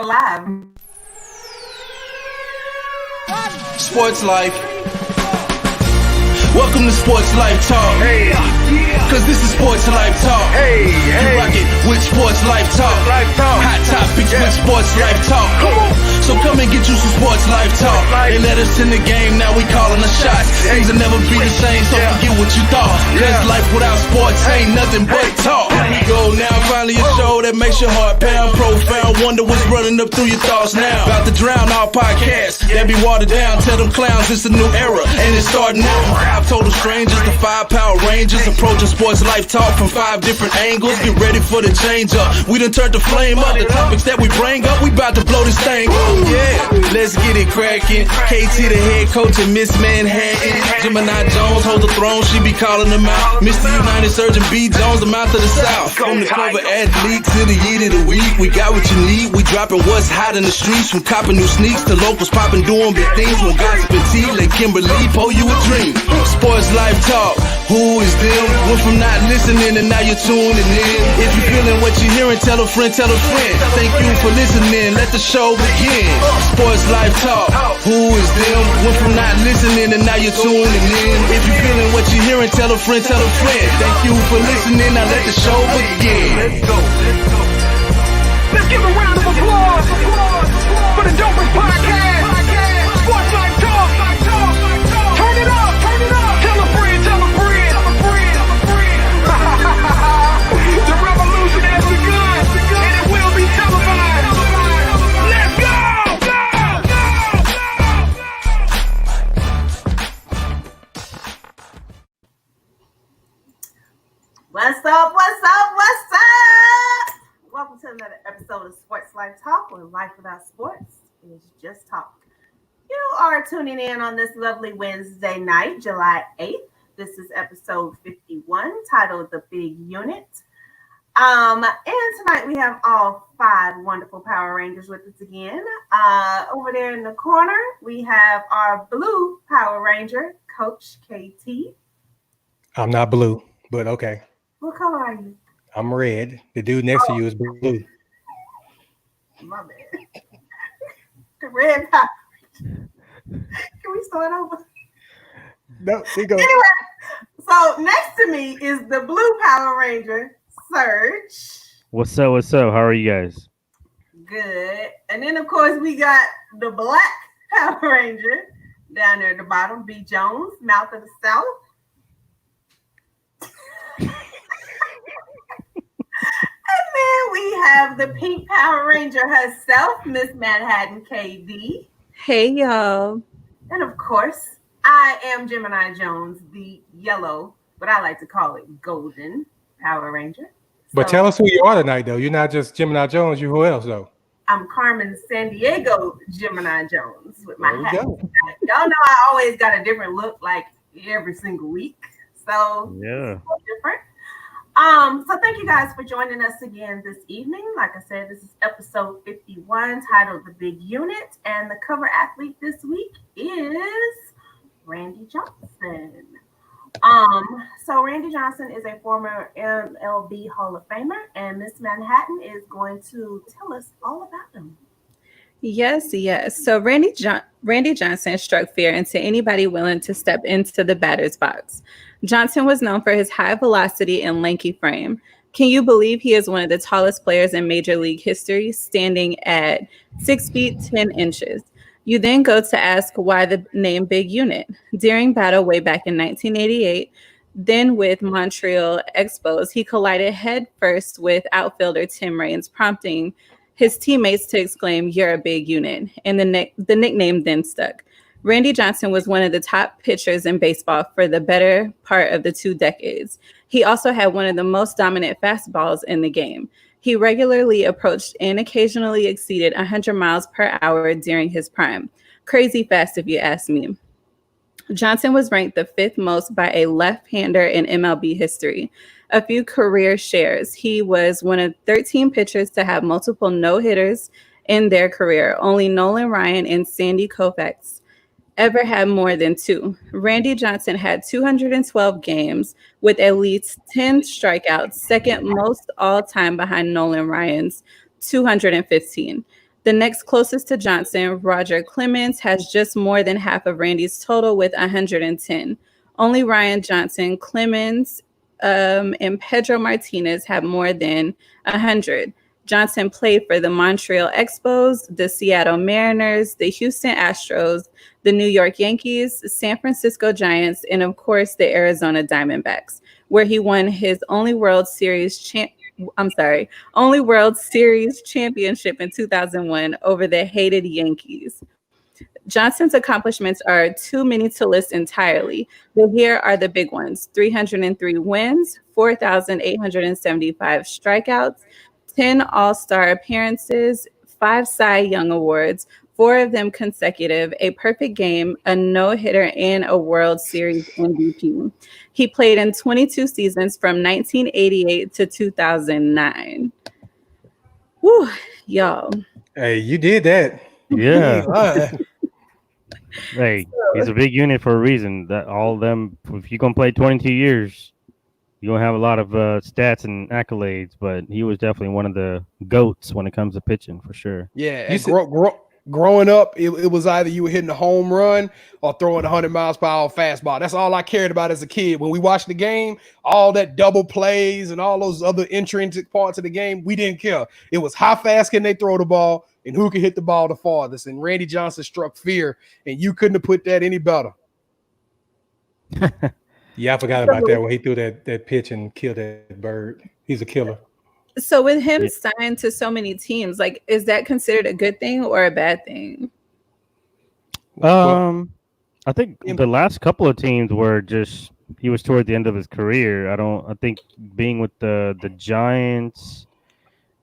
Live. Sports Life. Welcome to Sports Life Talk. Hey, Cause this is Sports Life Talk. hey, You hey. rock it with Sports Life Talk. Life Talk. Hot topics Yeah. with Sports Life Talk. Come on. So come and get you some Sports Life Talk. Life. They let us in the game, now we calling the shots. Things will never be the same, so Yeah. forget what you thought. Cause Yeah. life without sports ain't nothing but talk. Here we go now, finally a show that makes your heart pound. Profound, wonder what's running up through your thoughts now. About to drown our podcasts that be watered down. Tell them clowns it's a new era, and it's starting now. Five total strangers, the 5 Power Rangers, approaching Sports Life Talk from 5 different angles. Get ready for the change up. We done turned the flame up. The topics that we bring up, we about to blow this thing up. Yeah, let's get it cracking. KT the head coach of Miss Manhattan. Gemini Jones hold the throne, she be calling them out. Mr. United Surgeon B. Jones, I'm out to the south. From the cover athlete to the year of the week, we got what you need. We dropping what's hot in the streets, from copping new sneaks to locals popping, doing big things. When gossip and tea, let Kimberly pour you a dream. Sports Life Talk, who is them? Went from not listening and now you're tuning in. If you're feeling what you're hearing, tell a friend, tell a friend. Thank you for listening, let the show begin. Sports Life Talk, who is them? Went from not listening and now you're tuning in. If you're feeling what you're hearing, tell a friend, tell a friend. Thank you for listening, now let the show begin. Let's go. Let's give a round of applause for the dopest podcast. Sports Life Talk. Turn it up. Tell a friend, tell a friend. The revolution has begun, and it will be televised. Let's go. What's up? Welcome to another episode of Sports Life Talk, where life without sports is just talk. You are tuning in on this lovely Wednesday night, July 8th. This is episode 51, titled The Big Unit. And tonight we have all 5 wonderful Power Rangers with us again. Over there in the corner, we have our blue Power Ranger, Coach KT. I'm not blue, but okay. What color are you? I'm red. The dude next to you is blue. My bad. The red Power Ranger. Can we start over? No, we go. Anyway, so next to me is the blue Power Ranger, Serge. What's up? How are you guys? Good. And then, of course, we got the black Power Ranger down there at the bottom, B. Jones, Mouth of the South. And then we have the pink Power Ranger herself, Miss Manhattan KD. Hey, y'all. And of course, I am Gemini Jones, the yellow, but I like to call it golden Power Ranger. But So, tell us who you are tonight, though. You're not just Gemini Jones. You who else, though? I'm Carmen San Diego Gemini Jones with my There we hat. go. Y'all know I always got a different look like every single week. So Yeah. it's different. So thank you guys for joining us again this evening. Like I said, this is episode 51 titled The Big Unit, and the cover athlete this week is Randy Johnson. So Randy Johnson is a former MLB Hall of Famer, and Miss Manhattan is going to tell us all about him. Yes. So Randy Johnson struck fear into anybody willing to step into the batter's box. Johnson was known for his high velocity and lanky frame. Can you believe he is one of the tallest players in Major League history, standing at 6 feet 10 inches? You then go to ask why the name Big Unit. During battle way back in 1988, then with Montreal Expos, he collided head first with outfielder Tim Raines, prompting his teammates to exclaim, "You're a big unit," and the nickname then stuck. Randy Johnson was one of the top pitchers in baseball for the better part of the 2 decades. He also had one of the most dominant fastballs in the game. He regularly approached and occasionally exceeded 100 miles per hour during his prime. Crazy fast, if you ask me. Johnson was ranked the 5th most by a left-hander in MLB history. A few career shares. He was one of 13 pitchers to have multiple no-hitters in their career. Only Nolan Ryan and Sandy Koufax ever had more than 2. Randy Johnson had 212 games with at least 10 strikeouts, second most all time behind Nolan Ryan's 215. The next closest to Johnson, Roger Clemens, has just more than half of Randy's total with 110. Only Ryan Johnson, Clemens, and Pedro Martinez have more than 100. Johnson played for the Montreal Expos, the Seattle Mariners, the Houston Astros, the New York Yankees, San Francisco Giants, and of course the Arizona Diamondbacks, where he won his only World Series championship in 2001 over the hated Yankees. Johnson's accomplishments are too many to list entirely, but here are the big ones: 303 wins, 4,875 strikeouts, 10 All-Star appearances, 5 Cy Young Awards, 4 of them consecutive, a perfect game, a no-hitter, and a World Series MVP. He played in 22 seasons from 1988 to 2009. Whew, y'all. Hey, you did that. Yeah. Hey, he's a big unit for a reason. That all of them, if you're gonna play 22 years, you're gonna have a lot of stats and accolades. But he was definitely one of the goats when it comes to pitching, for sure. Yeah, You and said- growing up, it was either you were hitting a home run or throwing 100 miles per hour fastball. That's all I cared about as a kid. When we watched the game, all that double plays and all those other intrinsic parts of the game, we didn't care. It was how fast can they throw the ball and who can hit the ball the farthest. And Randy Johnson struck fear, and you couldn't have put that any better. Yeah, I forgot about that when he threw that pitch and killed that bird. He's a killer. So with him signed to so many teams, like, is that considered a good thing or a bad thing? I think the last couple of teams were just he was toward the end of his career. I think being with the Giants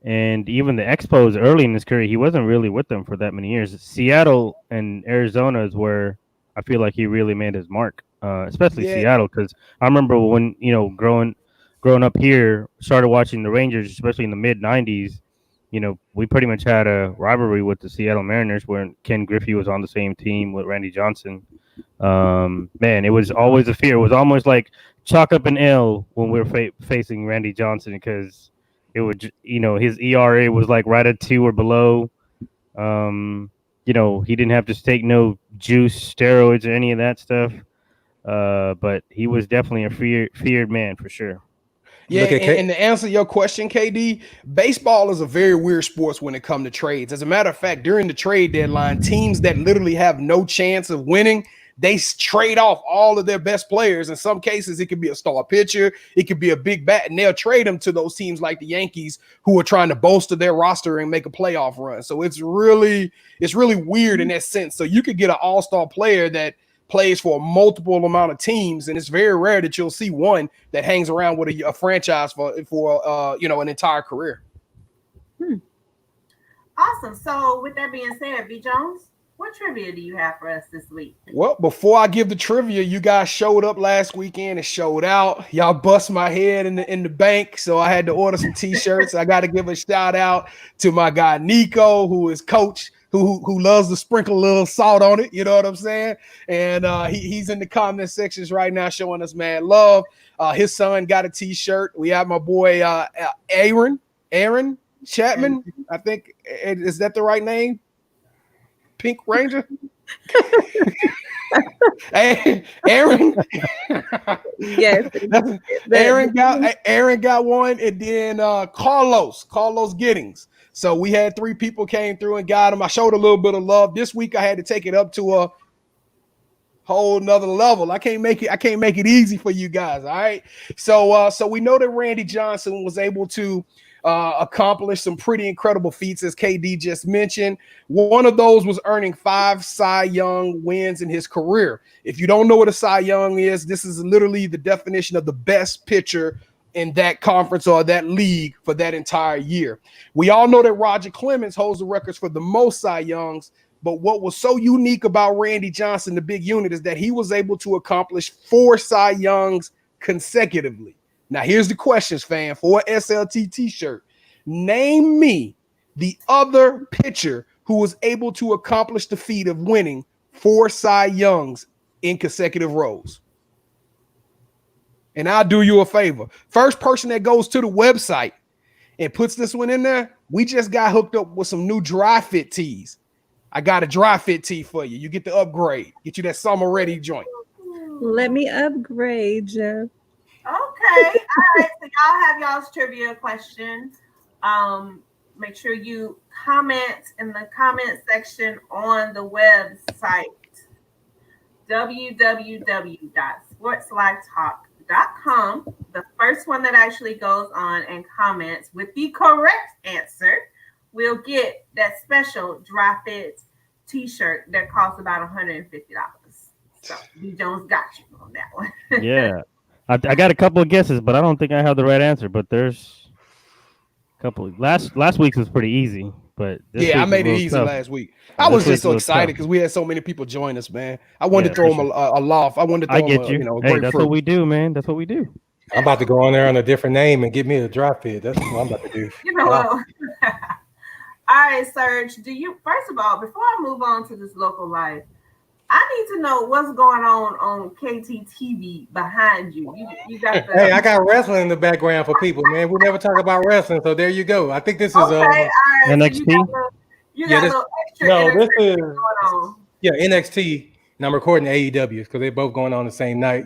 and even the Expos early in his career, he wasn't really with them for that many years. Seattle and Arizona is where I feel like he really made his mark, especially Seattle, because I remember when growing up here, started watching the Rangers, especially in the mid '90s. We pretty much had a rivalry with the Seattle Mariners when Ken Griffey was on the same team with Randy Johnson. Man, it was always a fear. It was almost like chalk up an L when we were facing Randy Johnson, because it would, his ERA was like right at 2 or below. He didn't have to take no juice, steroids, or any of that stuff. But he was definitely a feared man for sure. Yeah, and to answer your question, KD, baseball is a very weird sport when it comes to trades. As a matter of fact, during the trade deadline, teams that literally have no chance of winning, they trade off all of their best players. In some cases, it could be a star pitcher, it could be a big bat, and they'll trade them to those teams like the Yankees who are trying to bolster their roster and make a playoff run. So it's really weird in that sense. So you could get an all-star player that plays for a multiple amount of teams, and it's very rare that you'll see one that hangs around with a franchise for an entire career. Awesome. So with that being said, B. Jones, what trivia do you have for us this week? Well, before I give the trivia, you guys showed up last weekend and showed out. Y'all bust my head in the bank, so I had to order some t-shirts. I got to give a shout out to my guy Nico, who is coach, who loves to sprinkle a little salt on it. You know what I'm saying? And he's in the comment sections right now showing us mad love. His son got a t-shirt. We have my boy Aaron Chapman. I think, is that the right name? Pink Ranger. Hey, Aaron. Yes. Aaron got one, and then Carlos Giddings. So we had 3 people came through and got him. I showed a little bit of love. This week I had to take it up to a whole nother level. I can't make it easy for you guys. All right. So we know that Randy Johnson was able to accomplish some pretty incredible feats, as KD just mentioned. One of those was earning 5 Cy Young wins in his career. If you don't know what a Cy Young is, this is literally the definition of the best pitcher in that conference or that league for that entire year. We all know that Roger Clemens holds the records for the most Cy Youngs, but what was so unique about Randy Johnson, the big unit, is that he was able to accomplish 4 Cy Youngs consecutively. Now, here's the questions, fam, for an SLT t-shirt. Name me the other pitcher who was able to accomplish the feat of winning 4 Cy Youngs in consecutive rows. And I'll do you a favor. First person that goes to the website and puts this one in there, we just got hooked up with some new dry fit tees. I got a dry fit tee for you. You get the upgrade. Get you that summer ready joint. Let me upgrade, Jeff. Okay. All right. So y'all have y'all's trivia questions. Make sure you comment in the comment section on the website www.sportslifetalk.com. The first one that actually goes on and comments with the correct answer will get that special dry fit t-shirt that costs about $150. So B Jones got you on that one. Yeah. I got a couple of guesses, but I don't think I have the right answer. But there's a couple. Last week's was pretty easy, but this I week's made a it little easy tough. last week. I was just so excited because we had so many people join us, man. I wanted to throw them a loft. I wanted to throw them you. a Hey, that's grapefruit. what we do, man. That's what we do. I'm about to go on there on a different name and get me a dry fit. That's what I'm about to do. You know what? All right, Serge. First of all, before I move on to this local life, I need to know what's going on KTTV behind you. You got the Hey, I got wrestling in the background for people, man. We never talk about wrestling, so there you go. I think this is okay. All right, NXT. So you got a little extra. no, this entertainment is going on. NXT, and I'm recording AEW because they're both going on the same night,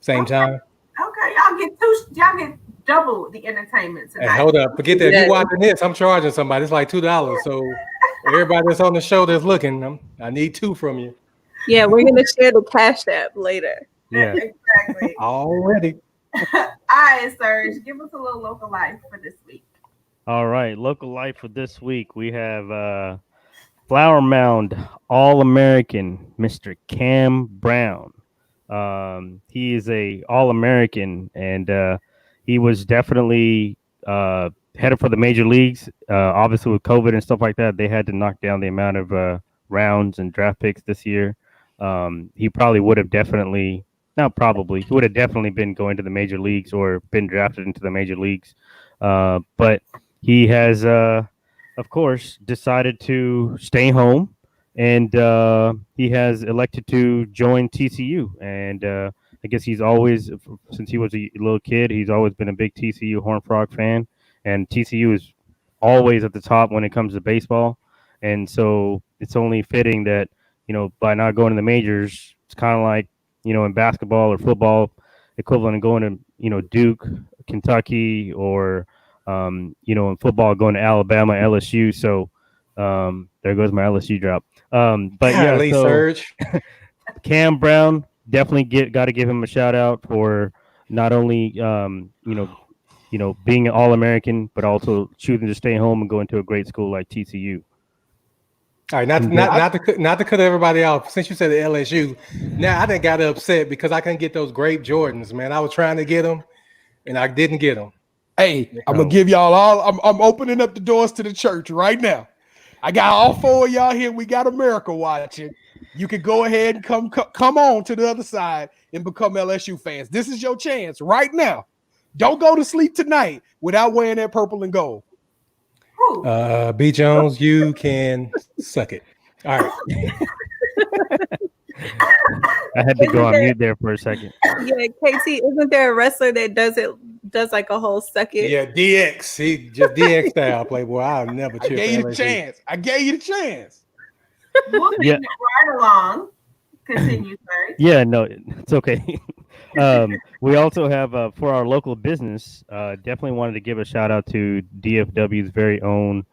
same time. Okay, y'all get double the entertainment tonight. Hey, hold up, forget that. If you're watching this, I'm charging somebody. It's like $2. So everybody that's on the show that's looking, I need $2 from you. Yeah, we're gonna share the Cash App later. Yeah. Exactly. Already. All right, Serge, give us a little local life for this week. All right, local life for this week. We have Flower Mound All-American, Mr. Cam Brown. He is a All-American, and he was definitely headed for the major leagues. Obviously, with COVID and stuff like that, they had to knock down the amount of rounds and draft picks this year. He probably would have definitely, not probably, he would have definitely been going to the major leagues or been drafted into the major leagues. But he has, of course, decided to stay home, and he has elected to join TCU. And I guess he's always, since he was a little kid, he's always been a big TCU Horned Frog fan. And TCU is always at the top when it comes to baseball. And so it's only fitting that, by not going to the majors, it's kind of like, in basketball or football equivalent of going to, Duke, Kentucky, or, in football, going to Alabama, LSU. So there goes my LSU drop. But yeah, so Surge. Cam Brown, definitely got to give him a shout out for not only, being an All-American, but also choosing to stay home and go into a great school like TCU. All right, not to cut everybody off. Since you said the LSU, now I done got upset because I couldn't get those grape Jordans, man. I was trying to get them, and I didn't get them. Hey, I'm gonna give y'all all. I'm opening up the doors to the church right now. I got all 4 of y'all here. We got America watching. You can go ahead and come on to the other side and become LSU fans. This is your chance right now. Don't go to sleep tonight without wearing that purple and gold. B. Jones, you can suck it. All right. I had to go on mute there for a second. Yeah, KT, isn't there a wrestler that does like a whole suck it? Yeah, DX. He just DX style playboy. I'll never chip. I gave you the chance. Moving right along. Continue, sir. Yeah, no, it's okay. We also have for our local business, definitely wanted to give a shout out to DFW's very own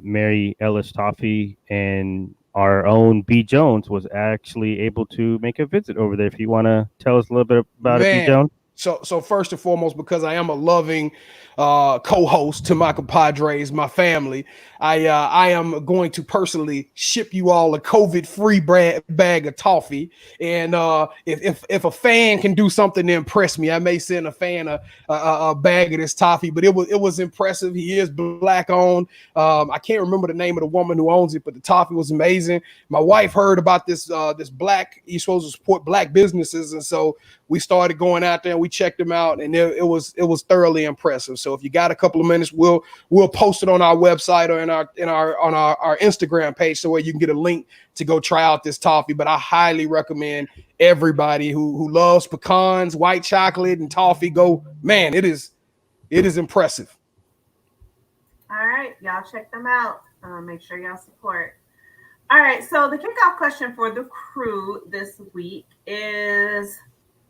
Mary Ellis Toffee, and our own B. Jones was actually able to make a visit over there. If you want to tell us a little bit about it, B. Jones. So first and foremost, because I am a loving co-host to my compadres, my family, I am going to personally ship you all a COVID-free bag of toffee. And if a fan can do something to impress me, I may send a fan a bag of this toffee. But it was impressive. He is black owned. I can't remember the name of the woman who owns it, but the toffee was amazing. My wife heard about this black. You're supposed to support black businesses, and so we started going out there and we checked them out, and it was thoroughly impressive. So if you got a couple of minutes, we'll post it on our website or on our Instagram page, so where you can get a link to go try out this toffee. But I highly recommend everybody who loves pecans, white chocolate, and toffee go. Man, it is impressive. All right. right, y'all check them out. Make sure y'all support. All right, so the kickoff question for the crew this week is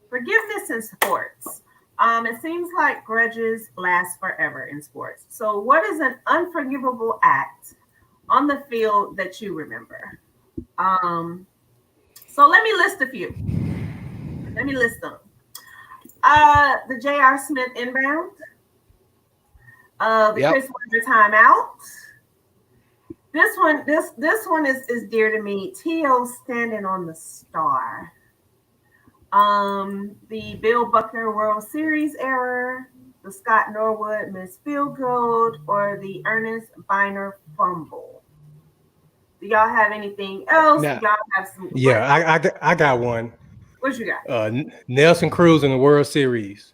forgiveness in sports. It seems like grudges last forever in sports. So, what is an unforgivable act on the field that you remember? So let me list a few. Let me list them. The J.R. Smith inbound. The Chris Webber timeout. This one is dear to me. T.O. standing on the star. The Bill Buckner World Series error, the Scott Norwood missed field goal, or the Ernest Biner fumble. Do y'all have anything else? Nah. Do y'all have some? Yeah, I got one. What you got? Nelson Cruz in the World Series.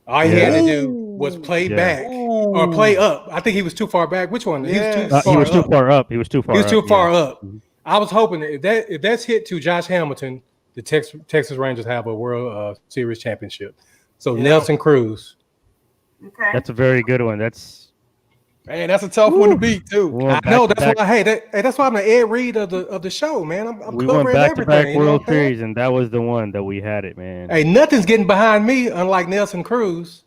All he had to do was play back or play up. I think he was too far back. Which one? Yes. He was too far up. He was too far up. I was hoping that if that's hit to Josh Hamilton, the Texas Rangers have a World Series championship. So Nelson Cruz. Okay. That's a very good one. That's a tough one to beat too. Well, I know. That's why. That's why I'm the Ed Reed of the show, man. I'm we covering went back everything. to back World Series, and that was the one that we had it, man. Hey, nothing's getting behind me, unlike Nelson Cruz.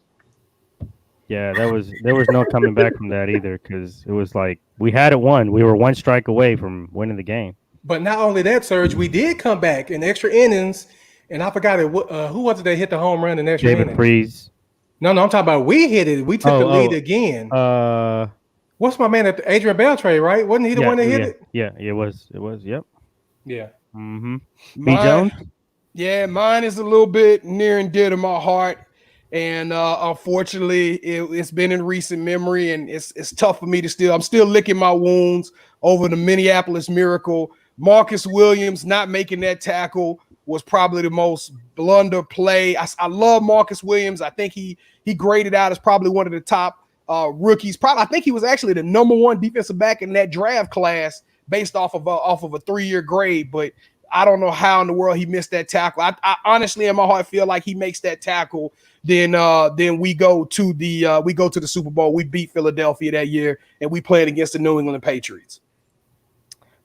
Yeah, there was no coming back from that either, because it was like we had it won. We were one strike away from winning the game. But not only that, Serge, we did come back in extra innings, and I forgot it. Who was it that hit the home run in extra innings? David Freese. No, I'm talking about we hit it. We took the lead again. What's my man at Adrian Beltre, right? Wasn't he the one that hit it? Yeah, it was. Yep. Yeah. Mm-hmm. B. Jones? Yeah, mine is a little bit near and dear to my heart. And unfortunately, it's been in recent memory, and it's tough for me to I'm still licking my wounds over the Minneapolis Miracle. Marcus Williams not making that tackle was probably the most blunder play. I love Marcus Williams. I think he graded out as probably one of the top rookies. I think he was actually the number one defensive back in that draft class based off of a 3-year grade. But I don't know how in the world he missed that tackle. I honestly, in my heart, feel like he makes that tackle. Then we go to the Super Bowl. We beat Philadelphia that year, and we played against the New England Patriots.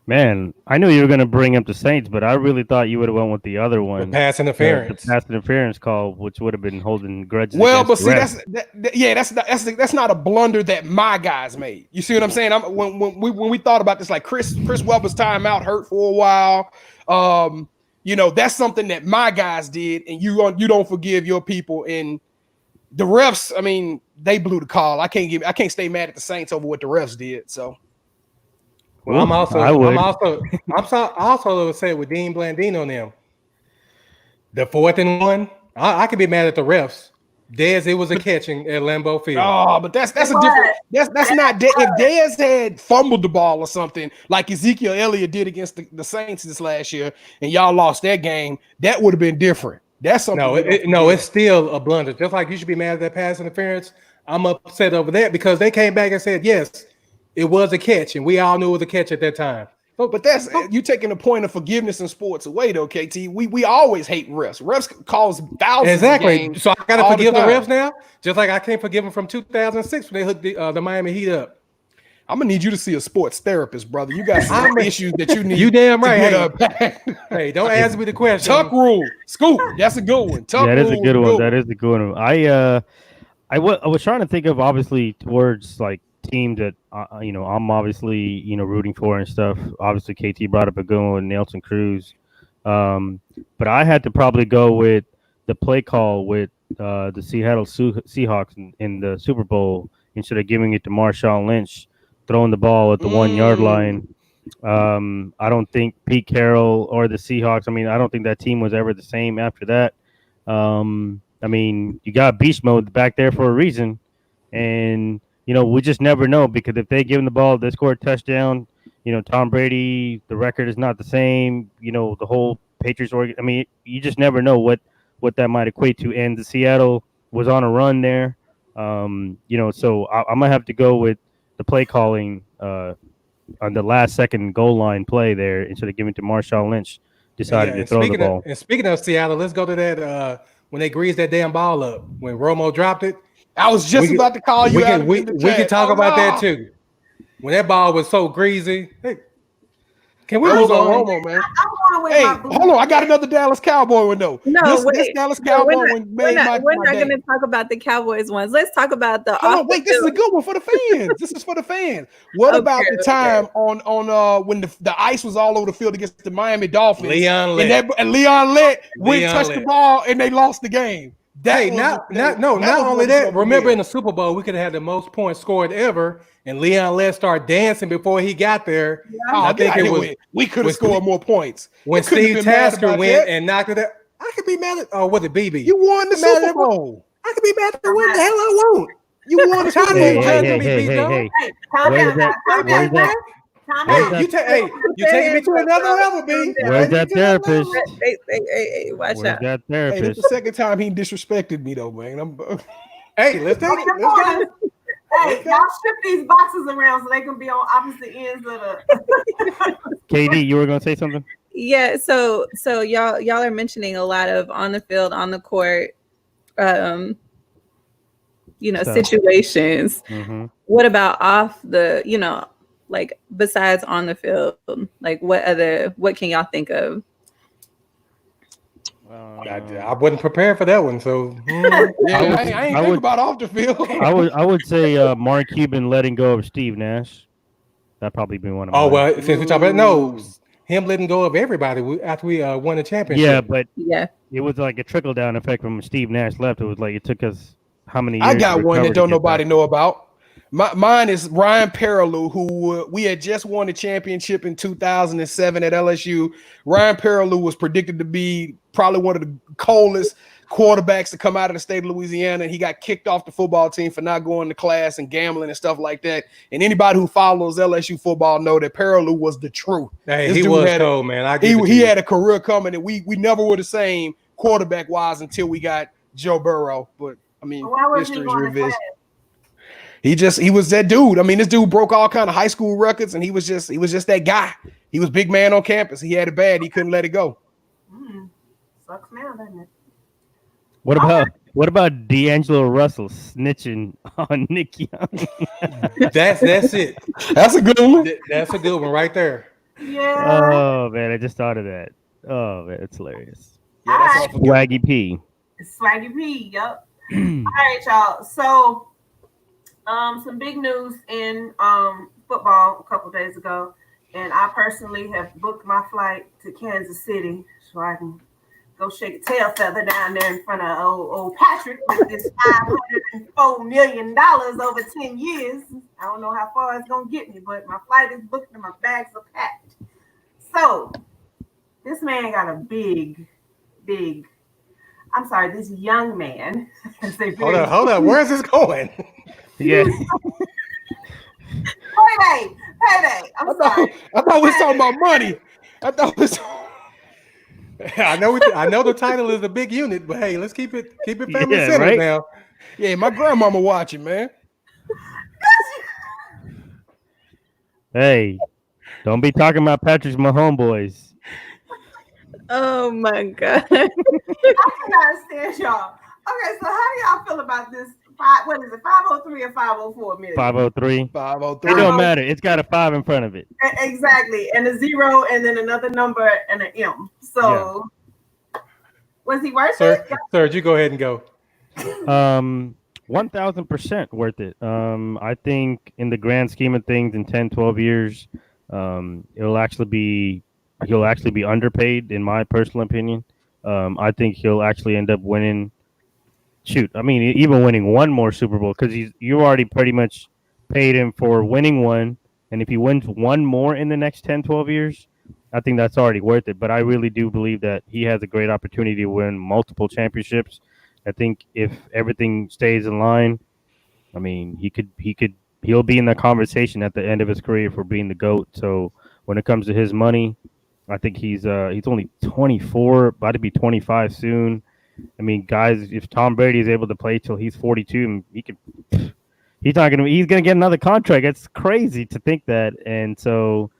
Man, I knew you were going to bring up the Saints, but I really thought you would have went with the other one. The pass interference. The pass interference call, which would have been holding grudges. Well, but see, that's not a blunder that my guys made. You see what I'm saying? When we thought about this, like Chris Webber's timeout hurt for a while. That's something that my guys did, and you don't forgive your people. And the refs, I mean, they blew the call. I can't stay mad at the Saints over what the refs did. So. Well, I also would say with Dean Blandino on them, the 4th and 1, I could be mad at the refs. Dez, it was a catching at Lambeau Field. Oh, but that's a different. That's not. If Dez had fumbled the ball or something like Ezekiel Elliott did against the Saints this last year, and y'all lost that game, that would have been different. That's something. It's still a blunder. Just like you should be mad at that pass interference, I'm upset over that because they came back and said yes. It was a catch, and we all knew it was a catch at that time. But that's you taking the point of forgiveness in sports away, though, KT. We always hate refs. Refs cause thousands. Exactly. Of games so I got to forgive the time. refs now, just like I can't forgive them from 2006 when they hooked the Miami Heat up. I'm gonna need you to see a sports therapist, brother. You got some issues that you need. You damn right. Hey, don't ask me the question. Tuck rule, Scoop. That's a good one. Tuck that rule, is a good one. That is a good one. I was trying to think of obviously towards like team that I'm obviously rooting for and stuff. Obviously, KT brought up a good one with Nelson Cruz, but I had to probably go with the play call with the Seattle Seahawks in the Super Bowl instead of giving it to Marshawn Lynch, throwing the ball at the 1 yard line. I don't think Pete Carroll or the Seahawks. I mean, I don't think that team was ever the same after that. I mean, you got beast mode back there for a reason, and we just never know because if they give them the ball, they score a touchdown. Tom Brady, the record is not the same. The whole Patriots I mean, you just never know what that might equate to. And the Seattle was on a run there. So I'm gonna have to go with the play calling on the last second goal line play there instead of giving it to Marshawn Lynch. Decided to throw the ball. And speaking of Seattle, let's go to that when they greased that damn ball up when Romo dropped it. I was just about to call you out. We can talk about that too. When that ball was so greasy. Hey, can we move on? Romo, man. I'm going with Hey, my boo. hold on. I got another Dallas Cowboy one though. No, this Dallas Cowboy one made my we're not day. going to talk about the Cowboys ones. Let's talk about the. Hold on, wait. This is a good one for the fans. This is for the fans. What about the time on when the ice was all over the field against the Miami Dolphins? Leon Lett went touch the ball and they lost the game. Not only that. Remember in the Super Bowl, we could have had the most points scored ever, and Leon Lett started dancing before he got there. Yeah. I think it was we could have scored more points when Steve Tasker went and knocked it out. I could be mad at. Oh, was it BB? You won the Super Bowl. I could be mad at what the hell I want. You won the Super Bowl. Hey, you taking me to another level, B. Where's that therapist? Hey, watch out. That therapist? Hey, this is the second time he disrespected me though, man. Hey, let's take it. Let's go. Hey, y'all shift these boxes around so they can be on opposite ends of the. KD, you were gonna say something? Yeah. So y'all are mentioning a lot of on the field, on the court, situations. Mm-hmm. What about off the, like besides on the field? Like what can y'all think of? I wasn't prepared for that one, so I ain't think about off the field. I would say Mark Cuban letting go of Steve Nash. That'd probably be one of. Oh well, since we talk about him letting go of everybody after we won the championship. Yeah, but it was like a trickle down effect from Steve Nash left. It was like it took us how many years? I got one that don't nobody know about. Mine is Ryan Perrilloux, who we had just won the championship in 2007 at LSU. Ryan Perrilloux was predicted to be probably one of the coldest quarterbacks to come out of the state of Louisiana, and he got kicked off the football team for not going to class and gambling and stuff like that. And anybody who follows LSU football know that Perrilloux was the truth. Hey, he was cold, man. He had a career coming, and we never were the same quarterback-wise until we got Joe Burrow. But, I mean, history's revision. He was that dude. I mean, this dude broke all kind of high school records, and he was just that guy. He was big man on campus. He had it bad. He couldn't let it go. Sucks now, doesn't it? What about D'Angelo Russell snitching on Nick Young? That's it. That's a good one. That's a good one right there. Yeah. Oh man, I just thought of that. Oh man, it's hilarious. Yeah, that's Swaggy P. Swaggy P. Yep. All right, y'all. So. Some big news in football a couple days ago, and I personally have booked my flight to Kansas City so I can go shake a tail feather down there in front of old Patrick with this $504 million over 10 years. I don't know how far it's gonna get me, but my flight is booked and my bags are packed. So this man got a big. I'm sorry, this young man. Hold on. Where's this going? Yeah. Payday. I thought we was talking about money. I know the title is a big unit, but hey, let's keep it family centered right? now. Yeah, my grandmama watching, man. Hey, don't be talking about Patrick's my homeboys. Oh my god. I cannot stand y'all. Okay, so how do y'all feel about this? What is it? 503 or 504 million? 503. 503. It don't matter. It's got a 5 in front of it. Exactly, and a 0, and then another number and an M. So, was he worth it? Sir, you go ahead and go. 1,000% worth it. I think in the grand scheme of things, in 10, 12 years, he'll actually be underpaid, in my personal opinion. I think he'll actually end up winning. Even winning one more Super Bowl, because you already pretty much paid him for winning one, and if he wins one more in the next 10, 12 years, I think that's already worth it. But I really do believe that he has a great opportunity to win multiple championships. I think if everything stays in line, I mean, he'll be in the conversation at the end of his career for being the GOAT. So when it comes to his money, I think he's only 24, about to be 25 soon. I mean, guys, if Tom Brady is able to play till he's 42, he's gonna get another contract. It's crazy to think that. And so,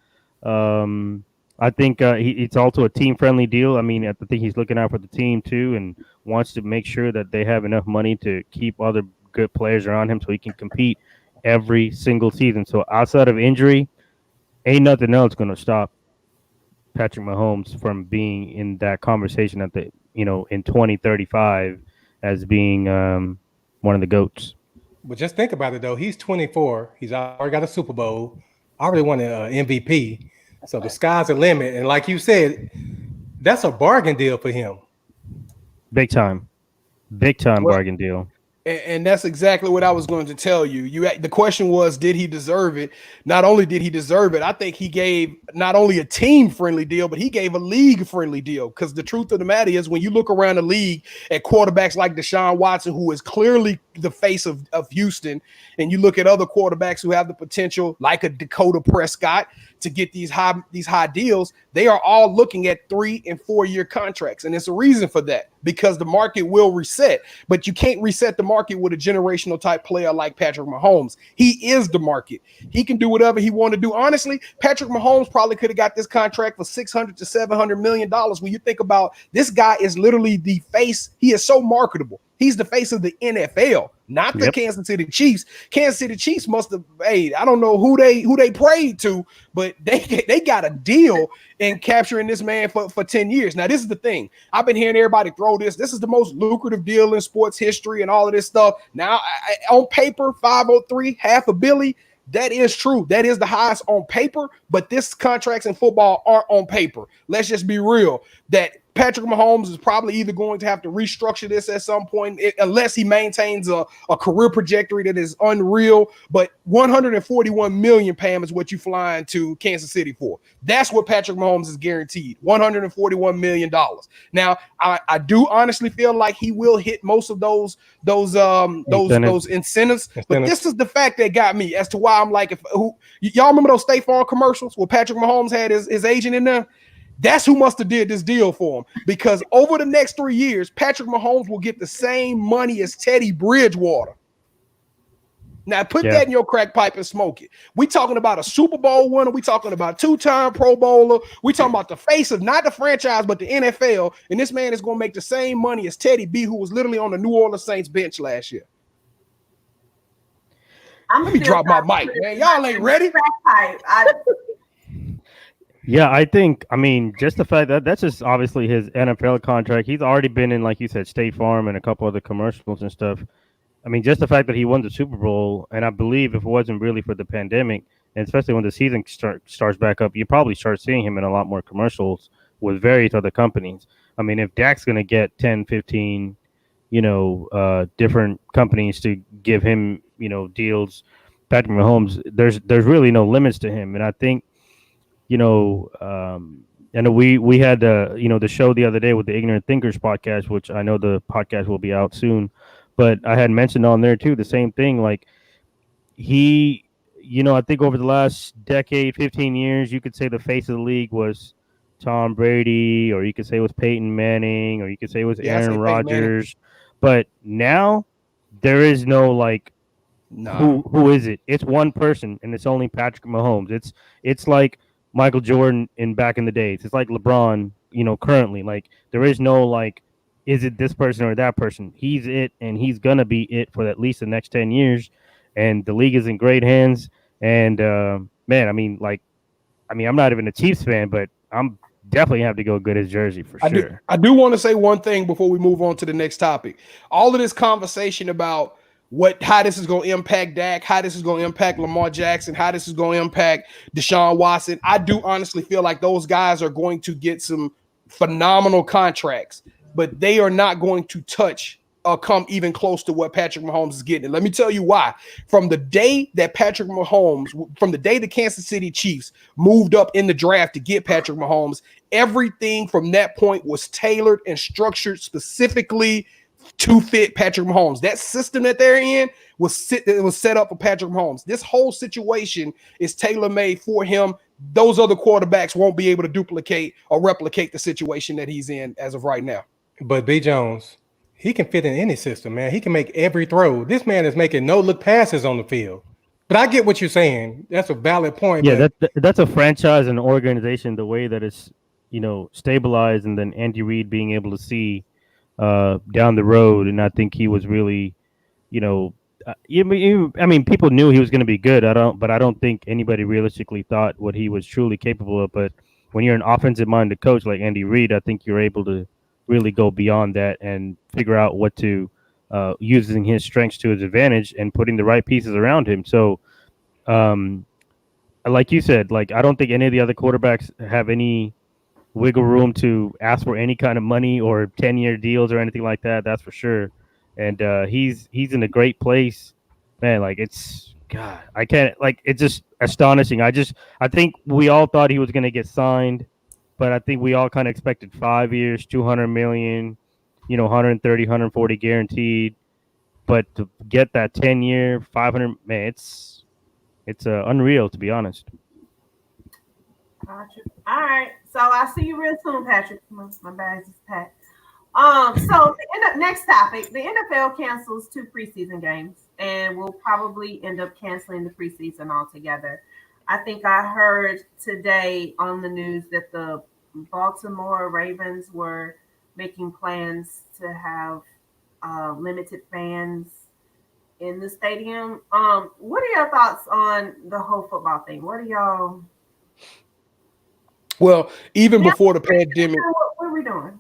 I think it's also a team-friendly deal. I mean, I think he's looking out for the team too, and wants to make sure that they have enough money to keep other good players around him so he can compete every single season. So outside of injury, ain't nothing else going to stop Patrick Mahomes from being in that conversation at the in 2035 as being one of the GOATs. But just think about it though. He's 24. He's already got a Super Bowl. Already won an MVP. So the sky's the limit. And like you said, that's a bargain deal for him. Big time bargain deal. And that's exactly what I was going to tell you. The question was, did he deserve it? Not only did he deserve it, I think he gave not only a team-friendly deal, but he gave a league-friendly deal. Because the truth of the matter is, when you look around the league at quarterbacks like Deshaun Watson, who is clearly the face of Houston, and you look at other quarterbacks who have the potential, like a Dakota Prescott, to get these high deals, they are all looking at 3 and 4 year contracts. And there's a reason for that, because the market will reset, but you can't reset the market with a generational type player like Patrick Mahomes. He is the market. He can do whatever he want to do. Honestly, Patrick Mahomes probably could have got this contract for $600 to $700 million. When you think about this guy is literally the face. He is so marketable. He's the face of the NFL, not the Kansas City Chiefs. Kansas City Chiefs must have, I don't know who they prayed to, but they got a deal in capturing this man for 10 years. Now, this is the thing. I've been hearing everybody throw this. This is the most lucrative deal in sports history and all of this stuff. Now, on paper, 503, half a billion. That is true. That is the highest on paper, but this contracts in football aren't on paper. Let's just be real. That Patrick Mahomes is probably either going to have to restructure this at some point, unless he maintains a career trajectory that is unreal. But $141 million, Pam, is what you flying to Kansas City for. That's what Patrick Mahomes is guaranteed, $141 million. Now, I do honestly feel like he will hit most of those incentives. But this is the fact that got me as to why I'm like, y'all remember those State Farm commercials where Patrick Mahomes had his agent in there? That's who must have did this deal for him, because over the next 3 years, Patrick Mahomes will get the same money as Teddy Bridgewater. Now, put that in your crack pipe and smoke it. We talking about a Super Bowl winner. We talking about 2-time Pro Bowler. We talking about the face of not the franchise, but the NFL. And this man is going to make the same money as Teddy B, who was literally on the New Orleans Saints bench last year. Let me drop my mic, man. Y'all ain't ready. Yeah, just the fact that that's just obviously his NFL contract. He's already been in, like you said, State Farm and a couple other commercials and stuff. I mean, just the fact that he won the Super Bowl, and I believe if it wasn't really for the pandemic, and especially when the season starts back up, you probably start seeing him in a lot more commercials with various other companies. I mean, if Dak's going to get 10, 15, different companies to give him, deals, Patrick Mahomes, there's really no limits to him. And I think, and we had the show the other day with the Ignorant Thinkers podcast, which I know the podcast will be out soon, but I had mentioned on there too the same thing. Like he, I think over the last decade, 15 years, you could say the face of the league was Tom Brady, or you could say it was Peyton Manning, or you could say it was Aaron Rodgers. But now there is no who is it? It's one person, and it's only Patrick Mahomes. It's like Michael Jordan back in the days. It's like LeBron, currently. Like there is no is it this person or that person? He's it, and he's gonna be it for at least the next 10 years. And the league is in great hands. And man, I'm not even a Chiefs fan, but I'm definitely have to go get his jersey for sure. I do want to say one thing before we move on to the next topic. All of this conversation about how this is going to impact Dak, how this is going to impact Lamar Jackson, how this is going to impact Deshaun Watson. I do honestly feel like those guys are going to get some phenomenal contracts, but they are not going to touch or come even close to what Patrick Mahomes is getting. And let me tell you why. From the day that the Kansas City Chiefs moved up in the draft to get Patrick Mahomes, everything from that point was tailored and structured specifically to fit Patrick Mahomes. That system that they're in was set up for Patrick Mahomes. This whole situation is tailor-made for him. Those other quarterbacks won't be able to duplicate or replicate the situation that he's in as of right now. But B. Jones, he can fit in any system, man. He can make every throw. This man is making no-look passes on the field. But I get what you're saying. That's a valid point. Yeah, that's a franchise and organization, the way that it's, stabilized, and then Andy Reid being able to see down the road. And I think he was really, I mean, people knew he was going to be good. But I don't think anybody realistically thought what he was truly capable of. But when you're an offensive-minded coach like Andy Reid, I think you're able to really go beyond that and figure out what to using his strengths to his advantage and putting the right pieces around him. So, like you said, like I don't think any of the other quarterbacks have any wiggle room to ask for any kind of money or 10-year deals or anything like that. That's for sure. And he's in a great place, man. Like it's God, I can't like it's just astonishing. I think we all thought he was going to get signed, but I think we all kind of expected 5 years, 200 million, 130, 140 guaranteed. But to get that 10-year, 500, man, it's unreal to be honest. Gotcha. All right. So I'll see you real soon, Patrick. My bags is packed. So next topic, the NFL cancels 2 preseason games and will probably end up canceling the preseason altogether. I think I heard today on the news that the Baltimore Ravens were making plans to have limited fans in the stadium. What are your thoughts on the whole football thing? What are y'all? Well, even before the pandemic, what are we doing?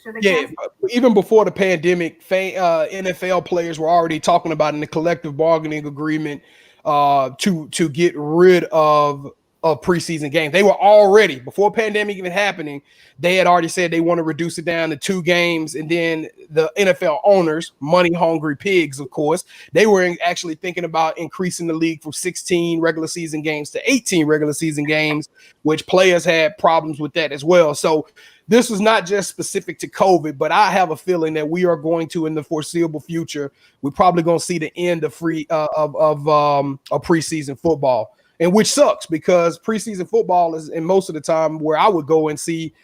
Should they yeah, cancel? even before the pandemic, NFL players were already talking about in the collective bargaining agreement to get rid of preseason games. They were already, before pandemic even happening, they had already said they want to reduce it down to 2 games. And then the NFL owners, money hungry pigs, of course, they were actually thinking about increasing the league from 16 regular season games to 18 regular season games, which players had problems with that as well. So this was not just specific to COVID, but I have a feeling that we are going to, in the foreseeable future, we're probably going to see the end of preseason football. And which sucks because preseason football is, in most of the time, where I would go and see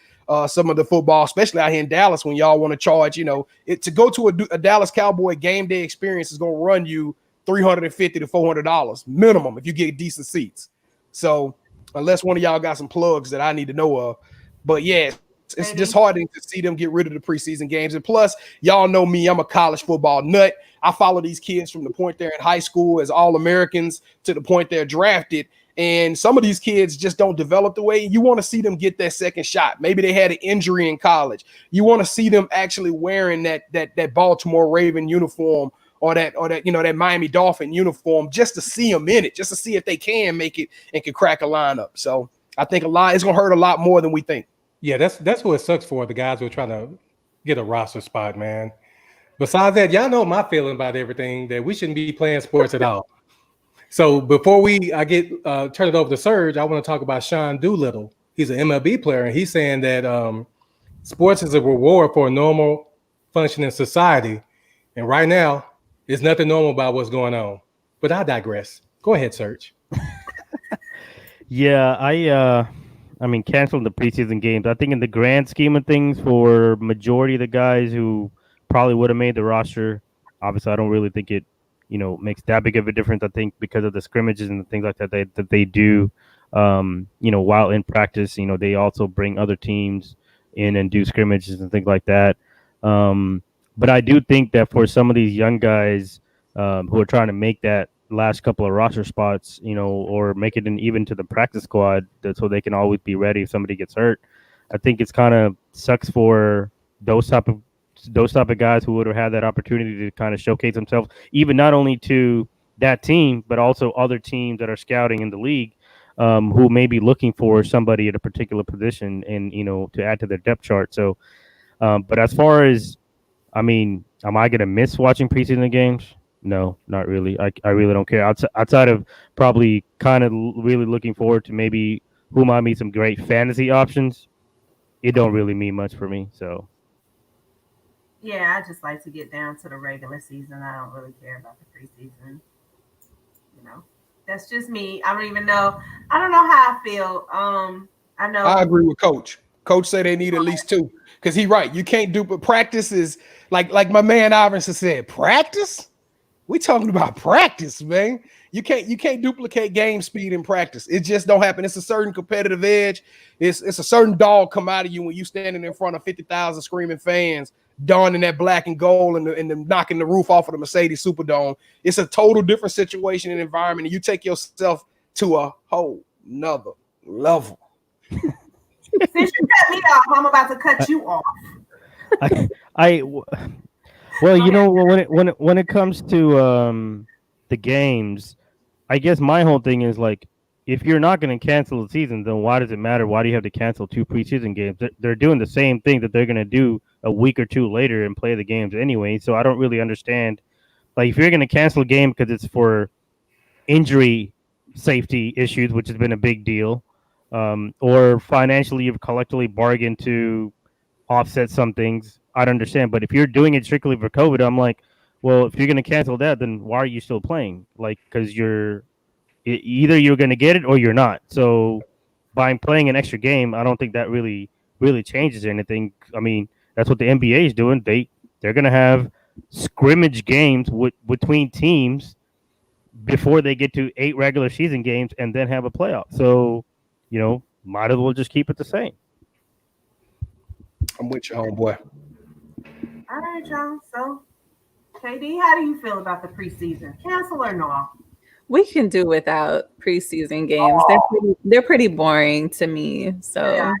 some of the football, especially out here in Dallas, when y'all want to charge, to go to a Dallas Cowboy game day experience is going to run you $350 to $400 minimum if you get decent seats. So unless one of y'all got some plugs that I need to know of, but yeah, it's disheartening to see them get rid of the preseason games. And plus, y'all know me, I'm a college football nut. I follow these kids from the point they're in high school as All-Americans to the point they're drafted. And some of these kids just don't develop the way you want to see them get that second shot. Maybe they had an injury in college. You want to see them actually wearing that Baltimore Raven uniform or that Miami Dolphin uniform just to see them in it, just to see if they can make it and can crack a lineup. So I think it's going to hurt a lot more than we think. Yeah, that's what it sucks for the guys who are trying to get a roster spot, man. Besides that, y'all know my feeling about everything, that we shouldn't be playing sports at all. So before I turn it over to Serge, I want to talk about Sean Doolittle. He's an MLB player, and he's saying that sports is a reward for a normal functioning society. And right now, there's nothing normal about what's going on. But I digress. Go ahead, Serge. Yeah, I mean, canceling the preseason games, I think in the grand scheme of things, for majority of the guys who probably would have made the roster, obviously I don't really think it, makes that big of a difference. I think because of the scrimmages and things like that that they do, while in practice, they also bring other teams in and do scrimmages and things like that. But I do think that for some of these young guys who are trying to make that last couple of roster spots, or make it even to the practice squad so they can always be ready if somebody gets hurt, I think it's kind of sucks for those type of guys who would have had that opportunity to kind of showcase themselves, even not only to that team, but also other teams that are scouting in the league, who may be looking for somebody at a particular position and, to add to their depth chart. So, but as far as, am I going to miss watching preseason games? No, not really. I really don't care. Outside of probably kind of really looking forward to maybe who might be some great fantasy options, it don't really mean much for me. So. Yeah, I just like to get down to the regular season. I don't really care about the preseason. That's just me. I don't know how I feel. I know. I agree with Coach. Coach said they need at least 2 because he's right. You can't do, but practice is like my man Iverson said. Practice? We talking about practice, man. You can't duplicate game speed in practice. It just don't happen. It's a certain competitive edge. It's a certain dog come out of you when you standing in front of 50,000 screaming fans, donning that black and gold and knocking the roof off of the Mercedes Superdome. It's a total different situation and environment, and you take yourself to a whole nother level. Since you cut me off, I'm about to cut you off. Well, you know, when it comes to the games, I guess my whole thing is like, if you're not going to cancel the season, then why does it matter? Why do you have to cancel 2 preseason games? They're doing the same thing that they're going to do a week or 2 later and play the games anyway. So I don't really understand. Like, if you're going to cancel a game because it's for injury safety issues, which has been a big deal, or financially you've collectively bargained to offset some things, I'd understand. But if you're doing it strictly for COVID, I'm like, well, if you're going to cancel that, then why are you still playing? Like, because either you're going to get it or you're not. So by playing an extra game, I don't think that really changes anything. I mean, that's what the NBA is doing. They're going to have scrimmage games between teams before they get to 8 regular season games and then have a playoff. So, you know, might as well just keep it the same. I'm with you, homeboy. All right, y'all. So, KD, how do you feel about the preseason? Cancel or no? We can do without preseason games. They're pretty boring to me. So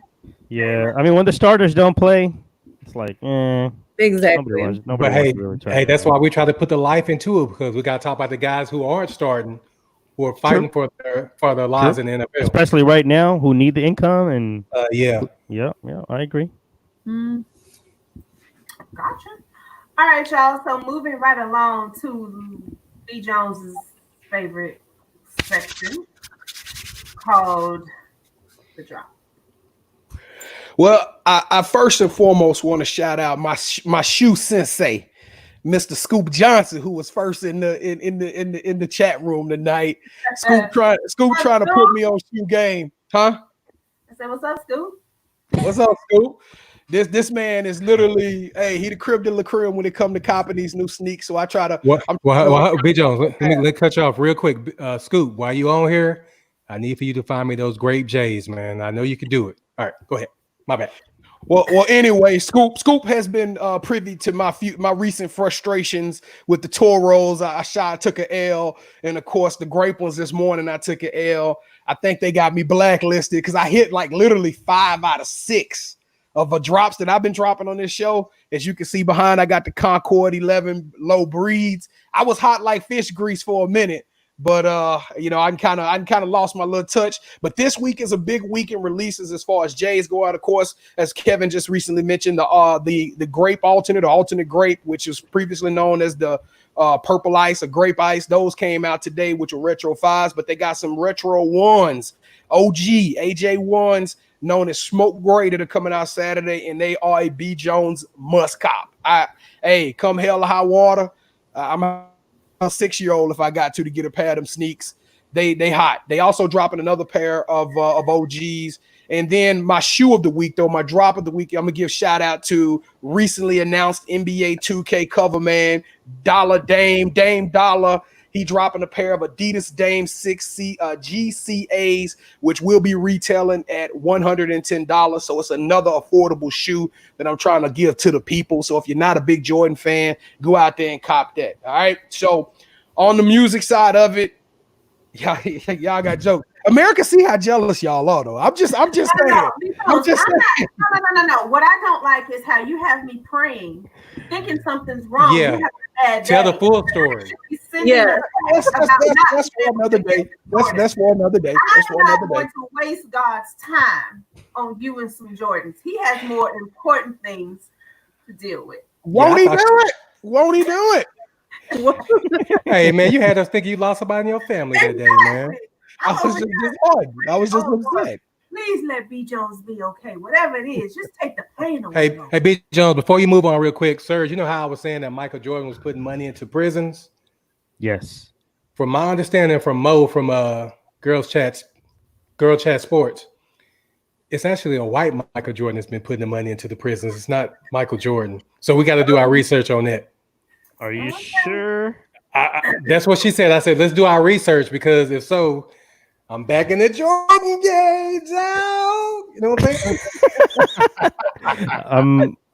yeah, I mean, when the starters don't play, it's like, exactly. Nobody hey, that's why we try to put the life into it, because we got to talk about the guys who aren't starting, who are fighting for their lives in the NFL, especially right now, who need the income. And yeah, I agree. Gotcha. All right, y'all. So moving right along to B. Jones's favorite section called the drop. Well, I first and foremost want to shout out my shoe sensei, Mr. Scoop Johnson, who was first in the chat room tonight. Scoop trying to put me on shoe game, huh? I said, "What's up, Scoop? What's up, Scoop?" This man is literally, he the crib de la crib when it come to copping these new sneaks. So I try to. B. Jones, let me cut you off real quick. Scoop, while you on here, I need for you to find me those grape J's, man. I know you can do it. All right, go ahead. My bad. Well. Anyway, Scoop has been privy to my recent frustrations with the Toros. I took an L, and of course the grape ones this morning. I took an L. I think they got me blacklisted because I hit like literally 5 out of 6 of the drops that I've been dropping on this show. As you can see behind, I got the Concord 11 low breeds. I was hot like fish grease for a minute, but I kind of lost my little touch. But this week is a big week in releases as far as J's go out. Of course, as Kevin just recently mentioned, the grape alternate grape, which was previously known as the purple ice or grape ice. Those came out today, which were retro 5s, but they got some retro 1s, OG AJ 1s, known as smoke gray, that are coming out Saturday, and they are a B. Jones must cop. Come hell or high water, I'm a 6-year-old if I got to get a pair of them sneaks. They hot. They also dropping another pair of OGs. And then my shoe of the week, though, my drop of the week, I'm gonna give shout out to recently announced NBA 2K cover man, Dame Dollar. He dropping a pair of Adidas Dame 6C GCAs, which will be retailing at $110. So it's another affordable shoe that I'm trying to give to the people. So if you're not a big Jordan fan, go out there and cop that. All right. So on the music side of it, y'all got jokes. America, see how jealous y'all are, though. I'm just saying. No. What I don't like is how you have me praying, thinking something's wrong. Yeah. Tell the full story. Yeah. That's for another day. That's for another day. I'm not going to waste God's time on you and some Jordans. He has more important things to deal with. Won't he do it? Hey, man, you had us thinking you lost somebody in your family that day, man. I was just upset. Please let B. Jones be okay. Whatever it is, just take the pain away. Hey, B. Jones, before you move on real quick, Serge, you know how I was saying that Michael Jordan was putting money into prisons? Yes. From my understanding from Mo from Girl Chat Sports, it's actually a white Michael Jordan that's been putting the money into the prisons. It's not Michael Jordan. So we got to do our research on that. Are you sure? That's what she said. I said, let's do our research because if so, I'm back in the Jordan games out. You know what I'm saying?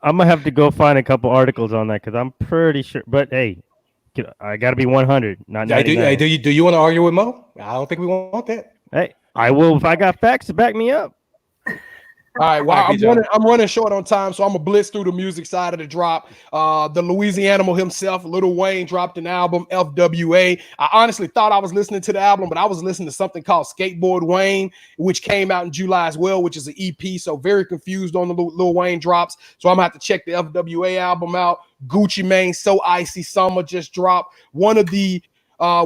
I'm gonna have to go find a couple articles on that because I'm pretty sure. But hey, I got to be 100, not 99. Do you want to argue with Mo? I don't think we want that. Hey, I will if I got facts to back me up. All right, well, I'm running short on time, so I'm gonna blitz through the music side of the drop. The Louisianimal himself, Lil Wayne, dropped an album, FWA. I honestly thought I was listening to the album, but I was listening to something called Skateboard Wayne, which came out in July as well, which is an EP. So very confused on the Lil Wayne drops. So I'm gonna have to check the FWA album out. Gucci Mane, So Icy Summer just dropped. One of the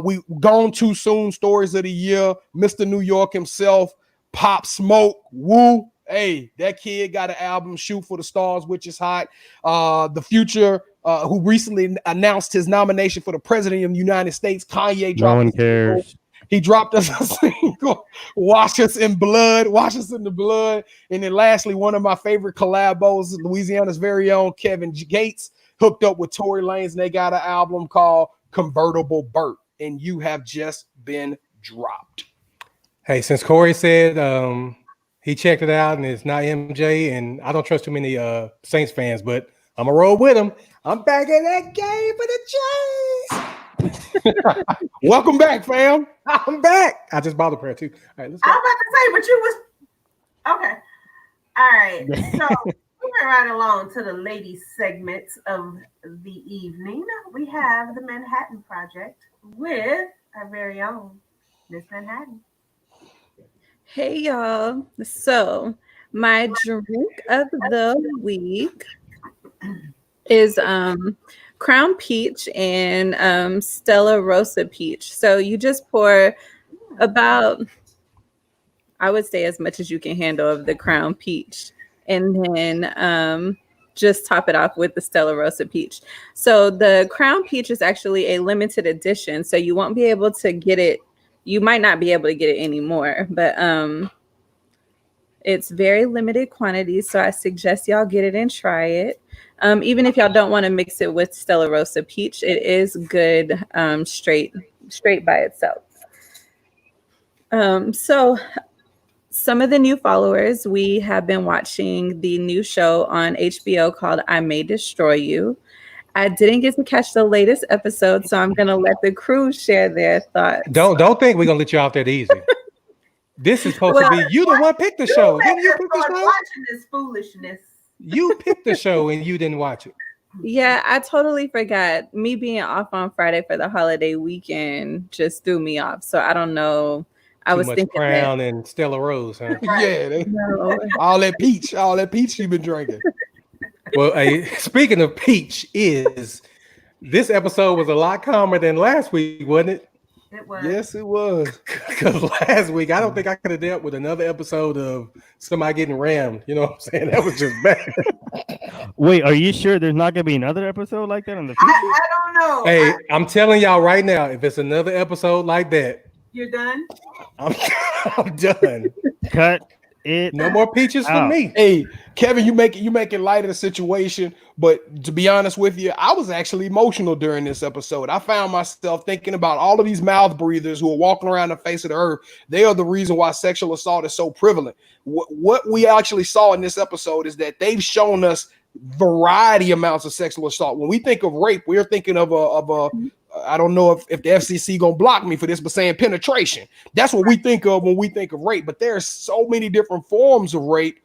we gone too soon stories of the year. Mr. New York himself, Pop Smoke, Woo. Hey, that kid got an album, Shoot for the Stars, which is hot. The Future, who recently announced his nomination for the president of the United States, Kanye dropped. No one cares. He dropped us a single, Wash Us in Blood, Wash Us in the Blood. And then lastly, one of my favorite collabos, Louisiana's very own Kevin Gates, hooked up with Tory Lanez, and they got an album called Convertible Burt. And you have just been dropped. Hey, since Corey said he checked it out and it's not MJ, and I don't trust too many Saints fans, but I'm gonna roll with him. I'm back in that game for the Jays. Welcome back, fam. I'm back. I just bought a prayer too. All right, let's go. I was about to say, but you was okay. All right, so moving right along to the ladies segment of the evening, we have the Manhattan Project with our very own Miss Manhattan. Hey y'all. So my drink of the week is Crown Peach and Stella Rosa Peach. So you just pour about, I would say, as much as you can handle of the Crown Peach, and then just top it off with the Stella Rosa Peach. So the Crown Peach is actually a limited edition, so you won't be able to get it. You might not be able to get it anymore, but it's very limited quantities, so I suggest y'all get it and try it. Even if y'all don't want to mix it with Stella Rosa Peach, it is good straight by itself. So some of the new followers, we have been watching the new show on HBO called I May Destroy You. I didn't get to catch the latest episode, so I'm gonna let the crew share their thoughts. Don't think we're gonna let you out there easy. This is supposed to be you the one picked the show. Didn't you pick the show? Watching this foolishness. You picked the show and you didn't watch it. Yeah, I totally forgot. Me being off on Friday for the holiday weekend just threw me off. So I don't know. I was thinking Crown and Stella Rose, huh? Yeah, all that peach you've been drinking. Well, speaking of peach, this episode was a lot calmer than last week, wasn't it? It was. Yes, it was. Because last week, I don't think I could have dealt with another episode of somebody getting rammed. You know what I'm saying? That was just bad. Wait, are you sure there's not gonna be another episode like that in the future? I don't know. Hey, I'm telling y'all right now, if it's another episode like that, You're done? I'm done. Cut it. No more peaches for me. Hey, Kevin, you make it light of the situation, but to be honest with you, I was actually emotional during this episode. I found myself thinking about all of these mouth breathers who are walking around the face of the earth. They are the reason why sexual assault is so prevalent. What we actually saw in this episode is that they've shown us variety amounts of sexual assault. When we think of rape, we're thinking of a I don't know if the FCC gonna block me for this, but saying penetration. That's what we think of when we think of rape. But there's so many different forms of rape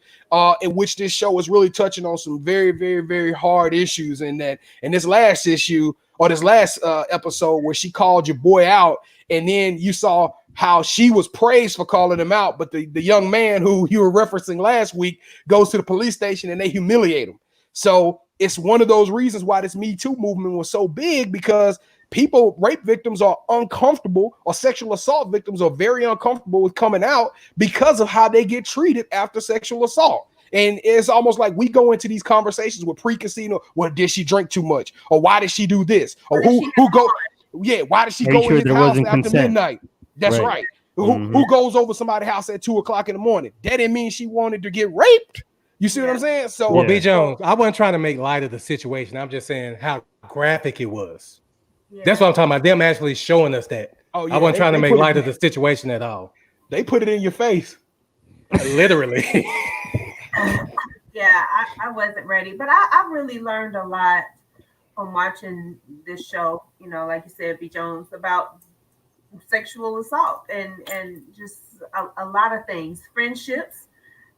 in which this show is really touching on some very, very, very hard issues. In this last issue or this last episode where she called your boy out, and then you saw how she was praised for calling him out, but the young man who you were referencing last week goes to the police station and they humiliate him. So it's one of those reasons why this Me Too movement was so big, because rape victims are uncomfortable, or sexual assault victims are very uncomfortable with coming out because of how they get treated after sexual assault. And it's almost like we go into these conversations with preconceived, well, did she drink too much? Or why did she do this? Or why did she go in his house after midnight? That's right. Who goes over somebody's house at 2:00 in the morning? That didn't mean she wanted to get raped. You see what I'm saying? So, B. Jones, I wasn't trying to make light of the situation. I'm just saying how graphic it was. Yeah. That's what I'm talking about. Them actually showing us that. Oh yeah, I wasn't trying to make put light it, of the situation at all. They put it in your face. Literally. Yeah, I wasn't ready, but I really learned a lot from watching this show. You know, like you said, B. Jones, about sexual assault and just a lot of things, friendships,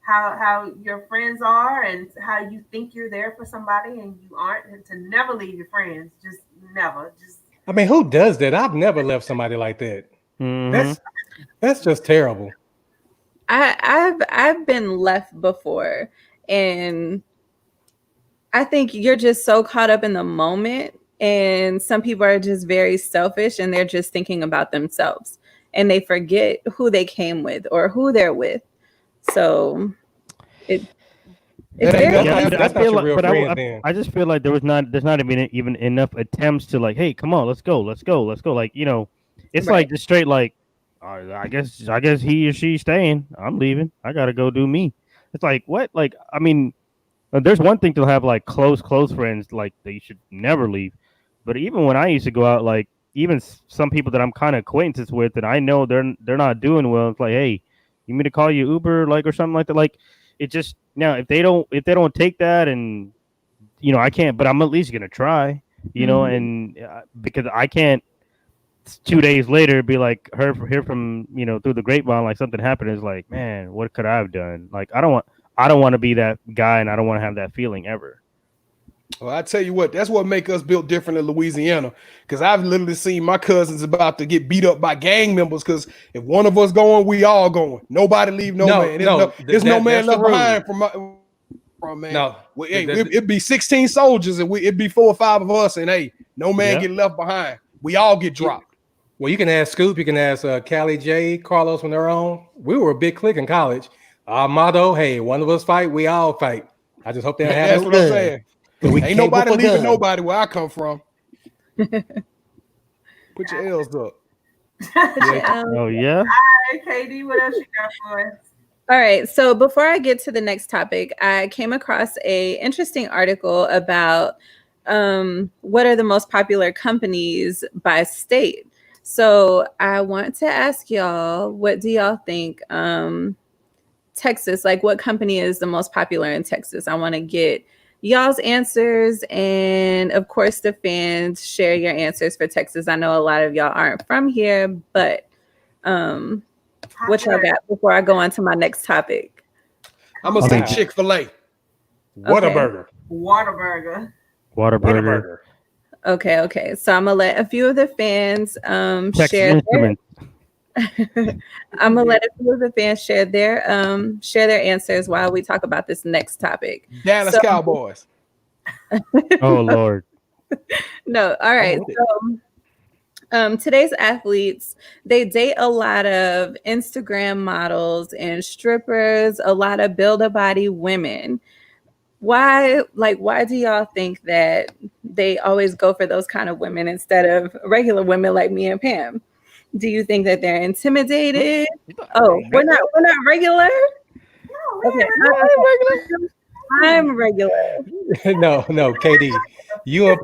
how your friends are, and how you think you're there for somebody and you aren't, and to never leave your friends, just never, just. I mean, who does that? I've never left somebody like that. Mhm. That's just terrible. I've been left before, and I think you're just so caught up in the moment, and some people are just very selfish and they're just thinking about themselves and they forget who they came with or who they're with. So it's That ain't very nothing. easy. That's not your real but friends then. I just feel like there's not even enough attempts to like, hey, come on, let's go. Like, it's Right. like just straight like, I guess he or she's staying. I'm leaving. I gotta go do me. It's like what? Like, I mean, there's one thing to have like close friends like that you should never leave. But even when I used to go out, like even some people that I'm kind of acquaintances with, and I know they're not doing well. It's like, hey, you mean to call you Uber, like or something like that? Like, it just now if they don't take that, and I can't, but I'm at least gonna try, and because I can't 2 days later be like hear from through the grapevine like something happened. Is like, man, what could I have done? Like, I don't want to be that guy, and I don't want to have that feeling ever. Well, I tell you what, that's what make us built different in Louisiana. Because I've literally seen my cousins about to get beat up by gang members. Because if one of us going, we all going. Nobody leave no man. There's no man left behind from man. No, it'd be 16 soldiers, and it'd be 4 or 5 of us, and hey, no man get left behind. We all get dropped. Well, you can ask Scoop, you can ask Callie J, Carlos when they're on. We were a big clique in college. Our motto, hey, one of us fight, we all fight. I just hope they have That's what I'm saying. Ain't nobody leaving nobody where I come from. Put your L's up. Oh yeah. All right, KD, what else you got for us? All right. So before I get to the next topic, I came across a interesting article about what are the most popular companies by state. So I want to ask y'all, what do y'all think? Texas, like what company is the most popular in Texas? I want to get y'all's answers, and of course the fans share your answers for Texas. I know a lot of y'all aren't from here, but what y'all got before I go on to my next topic? I'm gonna say Chick-fil-A. Whataburger. Whataburger. Okay. So I'm gonna let a few of the fans Texas share Instruments. I'm gonna let a few of the fans share their answers while we talk about this next topic. Dallas Cowboys. Oh Lord. No, all right. So today's athletes, they date a lot of Instagram models and strippers, a lot of build-a-body women. Why do y'all think that they always go for those kind of women instead of regular women like me and Pam? Do you think that they're intimidated? Oh, we're not regular? No, Okay, I'm regular. no, KD. You and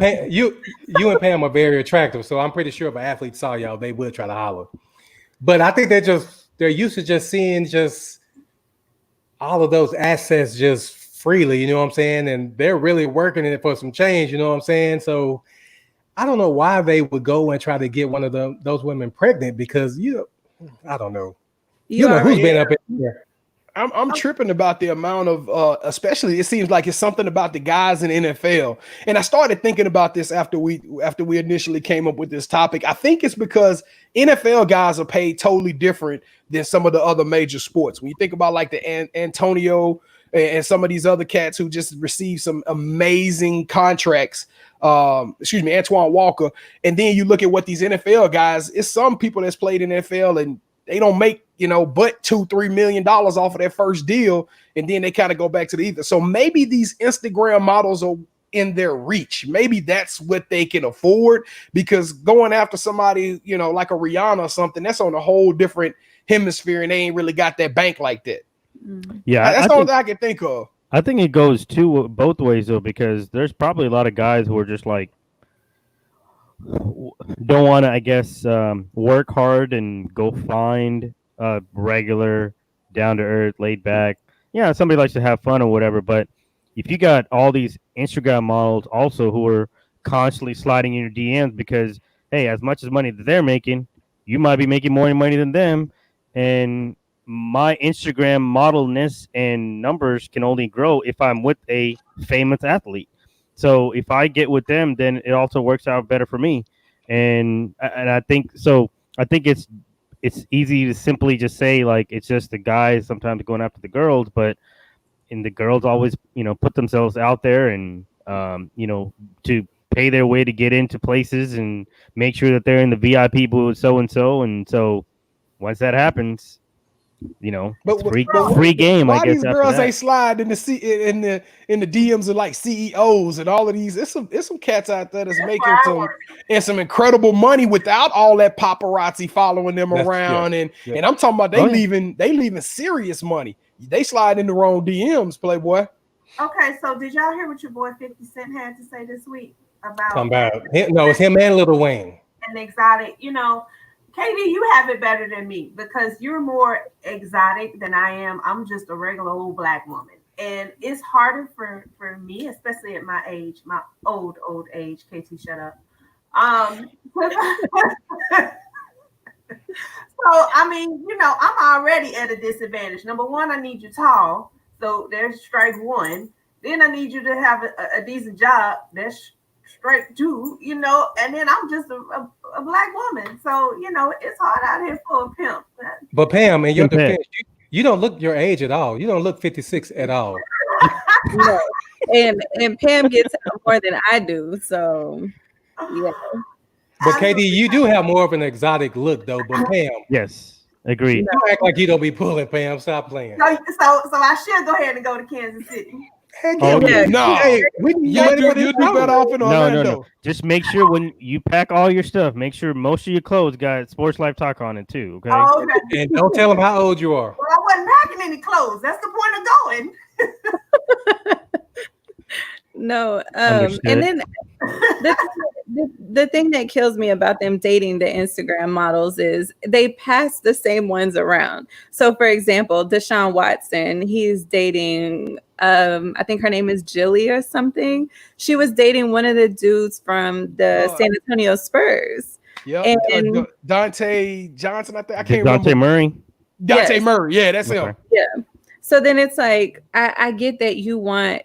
Pam are very attractive, so I'm pretty sure if an athlete saw y'all, they would try to holler. But I think they're used to just seeing just all of those assets just freely, you know what I'm saying? And they're really working in it for some change, you know what I'm saying? So I don't know why they would go and try to get one of those women pregnant, because I don't know. Who's been up in there. I'm tripping about the amount of, especially it seems like it's something about the guys in the NFL. And I started thinking about this after we initially came up with this topic. I think it's because NFL guys are paid totally different than some of the other major sports. When you think about like the Antonio and some of these other cats who just received some amazing contracts, Antoine Walker. And then you look at what these NFL guys, it's some people that's played in NFL and they don't make, but $2-3 million off of their first deal. And then they kind of go back to the ether. So maybe these Instagram models are in their reach. Maybe that's what they can afford, because going after somebody, like a Rihanna or something, that's on a whole different hemisphere and they ain't really got that bank like that. Yeah. That's all I can think of. I think it goes both ways though, because there's probably a lot of guys who are just like, don't want to, I guess, work hard and go find a regular, down to earth, laid back. Yeah, somebody likes to have fun or whatever. But if you got all these Instagram models also who are constantly sliding in your DMs because, hey, as much as money that they're making, you might be making more money than them. And my Instagram modelness and numbers can only grow if I'm with a famous athlete. So if I get with them, then it also works out better for me. And I think so. I think it's easy to simply just say like it's just the guys sometimes going after the girls, but and the girls always put themselves out there and to pay their way to get into places and make sure that they're in the VIP booth and so once that happens, But, it's free but free game, I why guess. these After girls that. ain't slide in the DMs of like CEOs and all of these? It's some cats out there that's making some incredible money without all that paparazzi following them around. And I'm talking about they leaving serious money. They slide in the wrong DMs, Playboy. Okay, so did y'all hear what your boy 50 Cent had to say this week about No, it's him and Lil Wayne. and exotic? KD, you have it better than me because you're more exotic than I am. I'm just a regular old black woman. And it's harder for me, especially at my age, my old age. KT, shut up. So, I mean, I'm already at a disadvantage. Number one, I need you tall. So there's strike one. Then I need you to have a decent job. That's strike two, and then I'm just a black woman. So, it's hard out here for a pimp. But Pam, in your Good defense, you don't look your age at all. You don't look 56 at all. No. And Pam gets out more than I do. So, yeah. But KD, you do have more of an exotic look, though. But Pam, Yes, agreed. you act like you don't be pulling, Pam. Stop playing. So I should go ahead and go to Kansas City. Heck Oh, yeah. yeah. No, Hey, you do better off in Orlando. No. Just make sure when you pack all your stuff, make sure most of your clothes got Sports Life Talk on it too. Okay. Oh, okay. And don't tell them how old you are. Well, I wasn't packing any clothes. That's the point of going. No. And then the thing that kills me about them dating the Instagram models is they pass the same ones around. So, for example, Deshaun Watson, he's dating, I think her name is Jilly or something. She was dating one of the dudes from the San Antonio Spurs. Yeah, And Dante Johnson. I can't remember. Dante Murray. Dante Murray. Yeah, that's him. Yeah. So then it's like I get that you want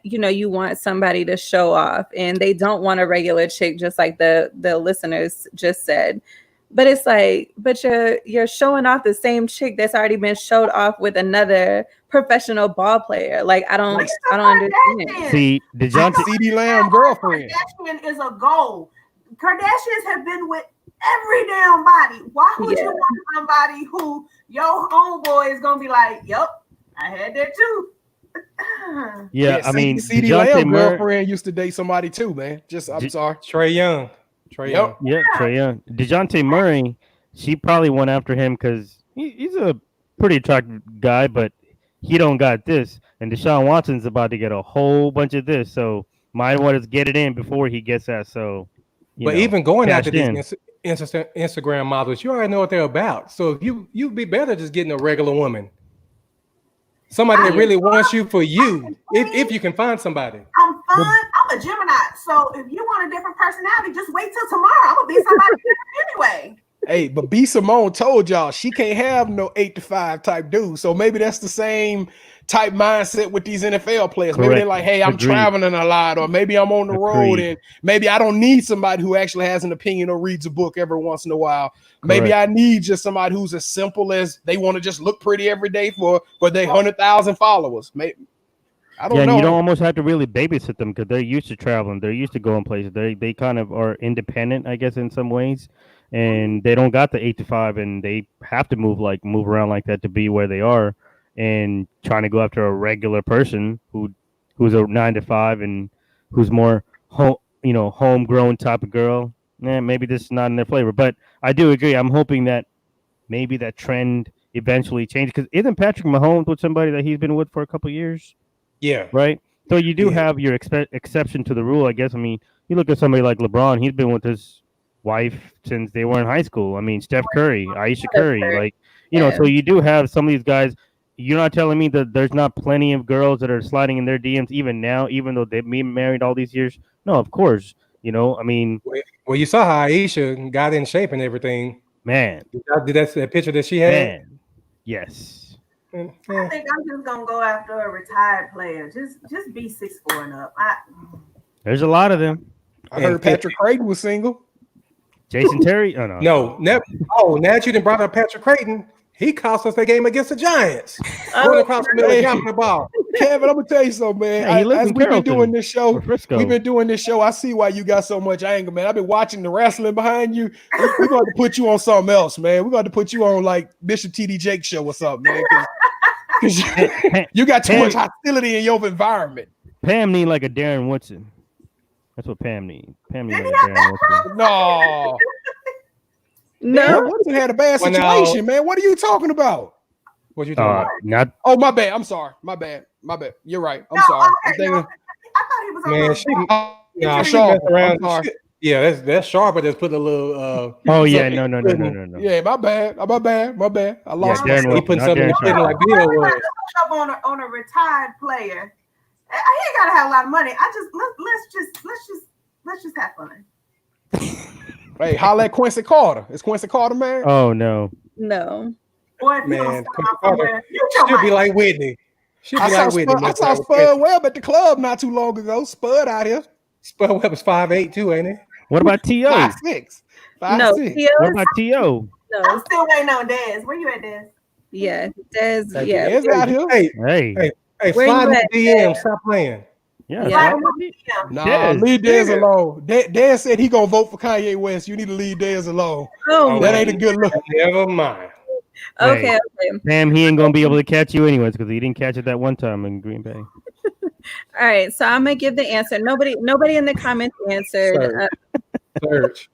somebody to show off, and they don't want a regular chick, just like the listeners just said. But it's like, but you're showing off the same chick that's already been showed off with another professional ball player. Like I don't understand. See, DeJounte. CeeDee Lamb girlfriend. Kardashian is a goal. Kardashians have been with every damn body. Why would you want somebody who your homeboy is gonna be like, yep, I had that too. Yeah, I mean, CeeDee DeJounte Lamb Murray. girlful used to date somebody too, man. I'm sorry. Trey Young. Yeah, Trey Young. DeJounte Murray, she probably went after him because he's a pretty attractive guy, but he don't got this. And Deshaun Watson's about to get a whole bunch of this, so might want to get it in before he gets that. So, But even going after in. these Instagram models, you already know what they're about. So you'd be better just getting a regular woman. Somebody that really wants you for you, if you can find somebody. I'm fun. I'm a Gemini. So if you want a different personality, just wait till tomorrow. I'm gonna be somebody different anyway. Hey, but B Simone told y'all she can't have no 8 to 5 type dude. So maybe that's the same type mindset with these NFL players. Maybe they're like, hey, I'm traveling a lot, or maybe I'm on the road, and maybe I don't need somebody who actually has an opinion or reads a book every once in a while. Maybe I need just somebody who's as simple as they want to just look pretty every day for their 100,000 followers. Maybe I don't know. And you don't almost have to really babysit them because they're used to traveling. They're used to going places. They kind of are independent, I guess, in some ways. And they don't got the 8 to 5, and they have to move around like that to be where they are. And trying to go after a regular person who's a 9 to 5 and who's more homegrown type of girl, maybe this is not in their flavor. But I do agree. I'm hoping that maybe that trend eventually changes, because isn't Patrick Mahomes with somebody that he's been with for a couple of years? Yeah. Right. So you do have your exception to the rule, I guess. I mean, you look at somebody like LeBron. He's been with his wife since they were in high school. I mean, Steph Curry, Aisha Curry, Curry. like so you do have some of these guys. You're not telling me that there's not plenty of girls that are sliding in their DMs even now, even though they've been married all these years. No, of course. I mean, Well, you saw how Aisha got in shape and everything. man, Did that picture that she had? man, yes. I think I'm just gonna go after a retired player. Just be 6'4" and up. There's a lot of them. I heard Patrick Creighton was single. Jason Terry? Oh no. No, never. Oh, now that you done brought up Patrick Creighton, he cost us that game against the Giants. Going across the middle and jumping the ball. Kevin, I'm gonna tell you something, man. Hey, As we've been doing this show, Frisco. I see why you got so much anger, man. I've been watching the wrestling behind you. We're going to put you on something else, man. We're going to put you on like Bishop T.D. Jake show or something, man. Because you got too much hostility in your environment. Pam need like a Darren Woodson. That's what Pam needs. Pam needs like a Darren Woodson. No. No. Woodson had a bad situation, man. What are you talking about? What you talking about? Not. Oh, my bad. I'm sorry. My bad. You're right. I'm sorry. I'm thinking, I thought he was on. Man, she messed around. Yeah, that's Sharper just put a little. Oh yeah, no. Yeah, my bad. I lost. Yeah, He putting something in the middle like Bill was. Up on a retired player. He ain't gotta have a lot of money. Let's just have fun. Hey, holla at Quincy Carter. Is Quincy Carter, man? Oh no. No. Boy, if you Man, don't Quincy stop Carter, somewhere, you your she'll be mind. like Whitney. I saw Spud Webb at the club not too long ago. Spud out here. Spud Webb was 5'8" too, ain't it? What about T.O.? 5'6". No. 5'6". What about T.O.? I'm No. still waiting on Dez. Where you at, Dez? Yeah. Des. Hey, Yeah. Dez out here. Hey, Where slide you in at, the DM. Stop playing. Yeah. Yeah. Nah, Dez. leave Dez alone. Dez said he gonna vote for Kanye West. You need to leave Dez alone. Oh, That man. ain't a good look. Never mind. Okay. Pam, he ain't gonna be able to catch you anyways because he didn't catch it that one time in Green Bay. All right. So I'm gonna give the answer. Nobody in the comments answered. Surge.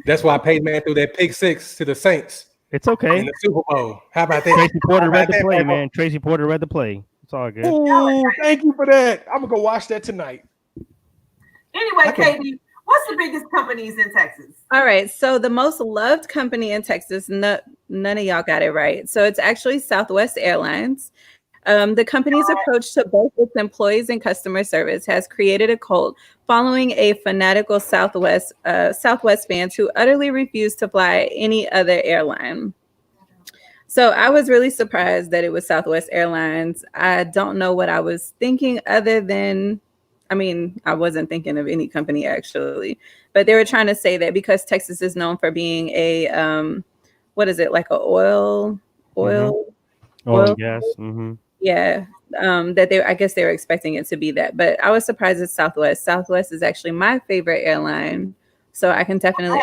That's why Peyton Man threw that pick six to the Saints It's okay. in the Super Bowl. How about that? Tracy Porter How read about the that, play, Pam? man. Tracy Porter read the play. It's all good. Ooh, thank you for that. I'm gonna go watch that tonight. Anyway, Okay. Katie, what's the biggest companies in Texas? All right. So the most loved company in Texas, none of y'all got it right. So it's actually Southwest Airlines. The company's approach to both its employees and customer service has created a cult following a fanatical Southwest fans who utterly refuse to fly any other airline. So I was really surprised that it was Southwest Airlines. I don't know what I was thinking other than, I wasn't thinking of any company actually, but they were trying to say that because Texas is known for being a, like a oil and gas. Mm-hmm. Yeah, I guess they were expecting it to be that, but I was surprised it's Southwest. Southwest is actually my favorite airline, so I can definitely.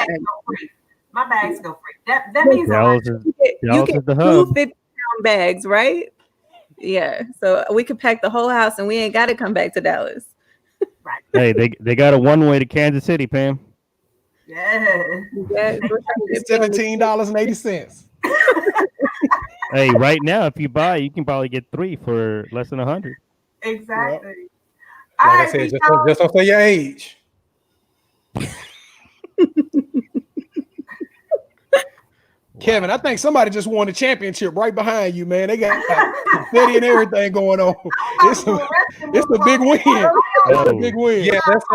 My bags go free. That means a lot. You get is the two hub. 50-pound bags, right? Yeah, so we could pack the whole house, and we ain't got to come back to Dallas. Right. Hey, they got a one-way to Kansas City, Pam. Yeah. Yeah, $17.80. Hey, right now, if you buy, you can probably get 3 for less than 100. Exactly. Like All I right, said, Vito. just don't say your age. Kevin, I think somebody just won the championship right behind you, man. They got confetti and everything going on. It's a big win. It's a big win. Yeah, that's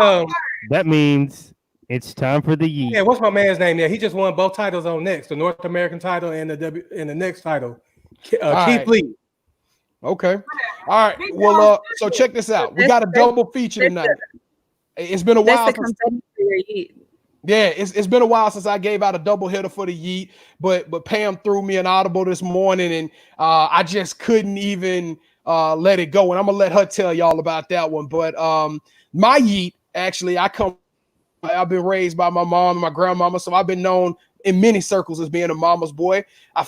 That means it's time for the Yeet. yeah. What's my man's name there? He just won both titles on next, the North American title and the next title. Keith right. Lee. Okay. All right. Well, so check this out. We got a double feature tonight. It's been a while. That's the confetti for your Yeet. Yeah, it's been a while since I gave out a double hitter for the Yeet, but Pam threw me an audible this morning, and I just couldn't even let it go. And I'm gonna let her tell y'all about that one. But my Yeet, actually, I've been raised by my mom and my grandmama, so I've been known in many circles as being a mama's boy. I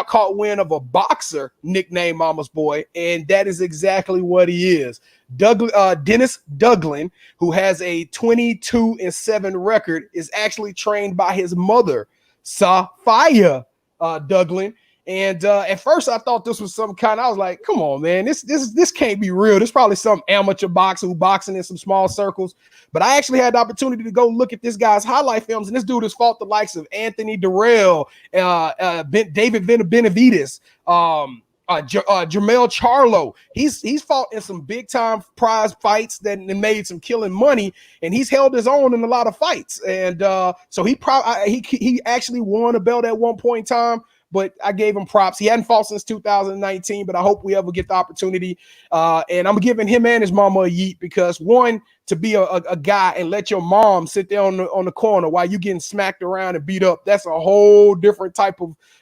caught wind of a boxer nicknamed Mama's Boy, and that is exactly what he is. Dennis Douglin, who has a 22-7 record, is actually trained by his mother, Sophia Douglin, And at first I thought this was some kind. I was like, come on, man, this can't be real. This probably some amateur boxer who boxing in some small circles. But I actually had the opportunity to go look at this guy's highlight films, and this dude has fought the likes of Anthony Durrell, David Benavides, Jermell Charlo. He's fought in some big time prize fights that made some killing money, and he's held his own in a lot of fights. And so he actually won a belt at one point in time. But I gave him props. He hadn't fought since 2019, but I hope we ever get the opportunity. And I'm giving him and his mama a yeet because, one, to be a guy and let your mom sit there on the corner while you getting smacked around and beat up, that's a whole different type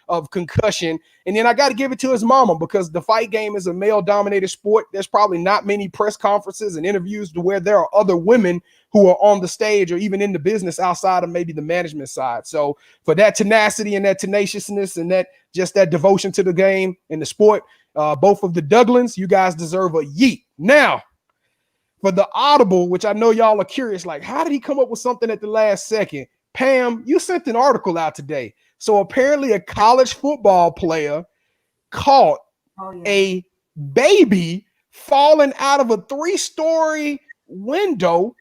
of concussion. And then I got to give it to his mama because the fight game is a male-dominated sport. There's probably not many press conferences and interviews to where there are other women who are on the stage or even in the business outside of maybe the management side. So for that tenacity and that tenaciousness and that devotion to the game and the sport, both of the Douglans, you guys deserve a yeet. Now, for the audible, which I know y'all are curious, like, how did he come up with something at the last second? Pam, you sent an article out today. So apparently a college football player caught a baby falling out of a 3-story window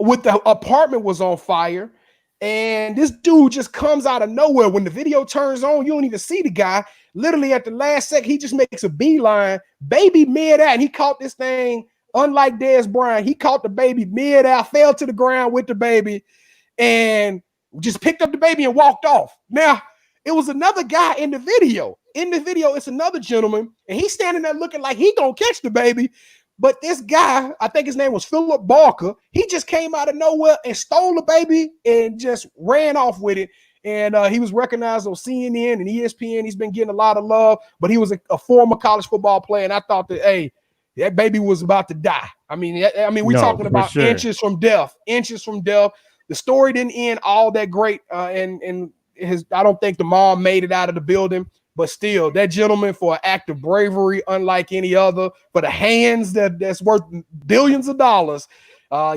with the apartment was on fire. And this dude just comes out of nowhere. When the video turns on, you don't even see the guy. Literally at the last second, he just makes a beeline, baby mid-air, and he caught this thing. Unlike Dez Bryant, he caught the baby mid-air, fell to the ground with the baby, and just picked up the baby and walked off. Now, it was another guy in the video. In the video, it's another gentleman, and he's standing there looking like he gonna catch the baby. But this guy, I think his name was Philip Barker, he just came out of nowhere and stole the baby and just ran off with it. And he was recognized on CNN and ESPN. He's been getting a lot of love, but he was a former college football player. And I thought that, hey, that baby was about to die. I mean, we're talking about inches from death. The story didn't end all that great. I don't think the mom made it out of the building. But still, that gentleman, for an act of bravery, unlike any other, for the hands that's worth billions of dollars,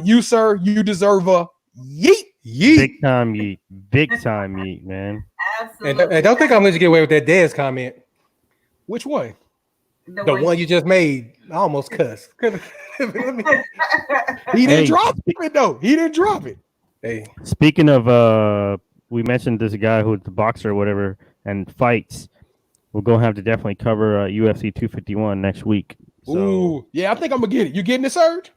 you, sir, you deserve a yeet. Big time yeet, man. Absolutely. And don't think I'm going to get away with that Dez comment. Which one? The one you just made. I almost cussed. He didn't drop it, though. He didn't drop it. Hey. Speaking of, we mentioned this guy who's the boxer or whatever and fights. We're going to have to definitely cover UFC 251 next week. So, ooh, yeah, I think I'm going to get it. You getting the Surge?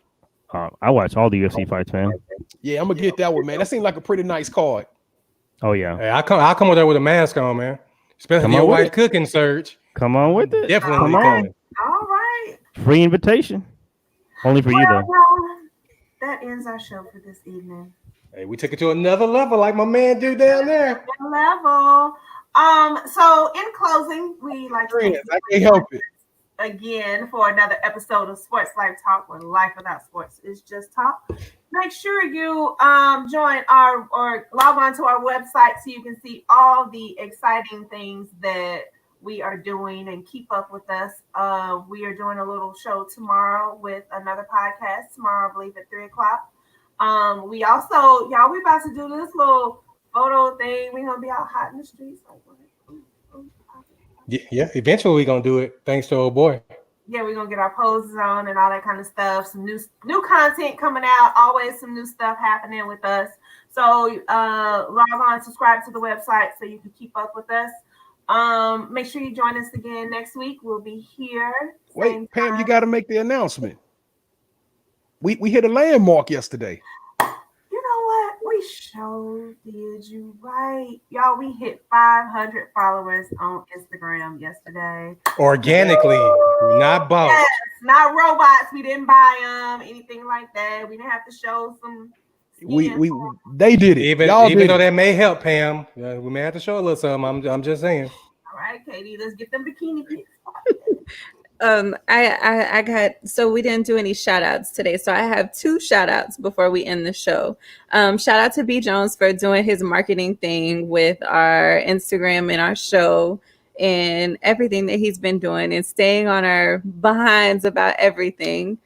I watch all the UFC fights, man. Yeah, I'm going to get that one, man. That seems like a pretty nice card. Oh, yeah. Hey, I'll come with there with a mask on, man. Especially your wife cooking, Surge. Come on with it. Definitely come on. All right. Free invitation. Only for you, though. That ends our show for this evening. Hey, we took it to another level like my man do down there. Level. So in closing, we like to I can't help it. Again for another episode of Sports Life Talk, where life without sports is just talk. Make sure you join or log on to our website so you can see all the exciting things that we are doing and keep up with us. We are doing a little show tomorrow with another podcast tomorrow, I believe at 3:00. We also, y'all, we about to do this little photo thing. We're gonna be out hot in the streets. Like, yeah, eventually we're gonna do it, thanks to old boy. Yeah, we're gonna get our poses on and all that kind of stuff. Some new content coming out, always some new stuff happening with us. So log on, subscribe to the website so you can keep up with us. Make sure you join us again next week. We'll be here. Wait, Pam, you gotta make the announcement. We hit a landmark yesterday. You know what? We sure did you right. Y'all, we hit 500 followers on Instagram yesterday. Organically, not bought. Yes, not robots. We didn't buy them, anything like that. We didn't have to show some. They did it. Even though that may help, Pam, we may have to show a little something. I'm just saying. All right, Katie, let's get them bikini pics. I got, so we didn't do any shout outs today. So I have 2 shout outs before we end the show. Shout out to B Jones for doing his marketing thing with our Instagram and our show and everything that he's been doing and staying on our behinds about everything.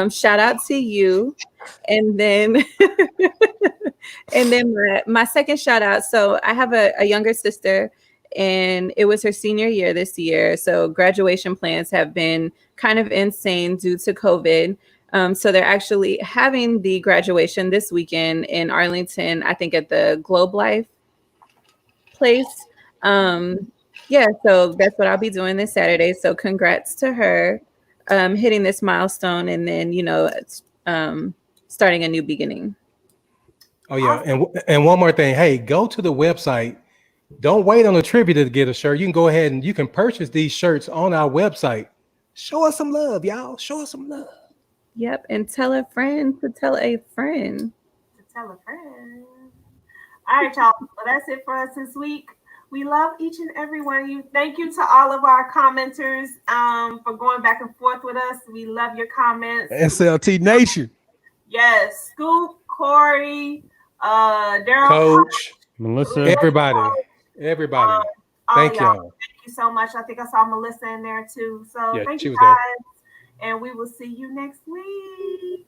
Shout out to you. And then my second shout out. So I have a younger sister, and it was her senior year this year. So graduation plans have been kind of insane due to COVID. So they're actually having the graduation this weekend in Arlington, I think at the Globe Life place. Yeah, so that's what I'll be doing this Saturday. So congrats to her hitting this milestone, and then, starting a new beginning. Oh yeah, and one more thing. Hey, go to the website. Don't wait on the trivia to get a shirt. You can go ahead and you can purchase these shirts on our website. Show us some love, y'all. Show us some love. Yep, and tell a friend to tell a friend. To tell a friend. All right, y'all. Well, that's it for us this week. We love each and every one of you. Thank you to all of our commenters for going back and forth with us. We love your comments. SLT Nation. Yes, Scoop, Corey, Daryl, Coach, Melissa, everybody. Thank y'all. Thank you so much. I think I saw Melissa in there too. So Yeah, thank she you was guys, there. and we will see you next week.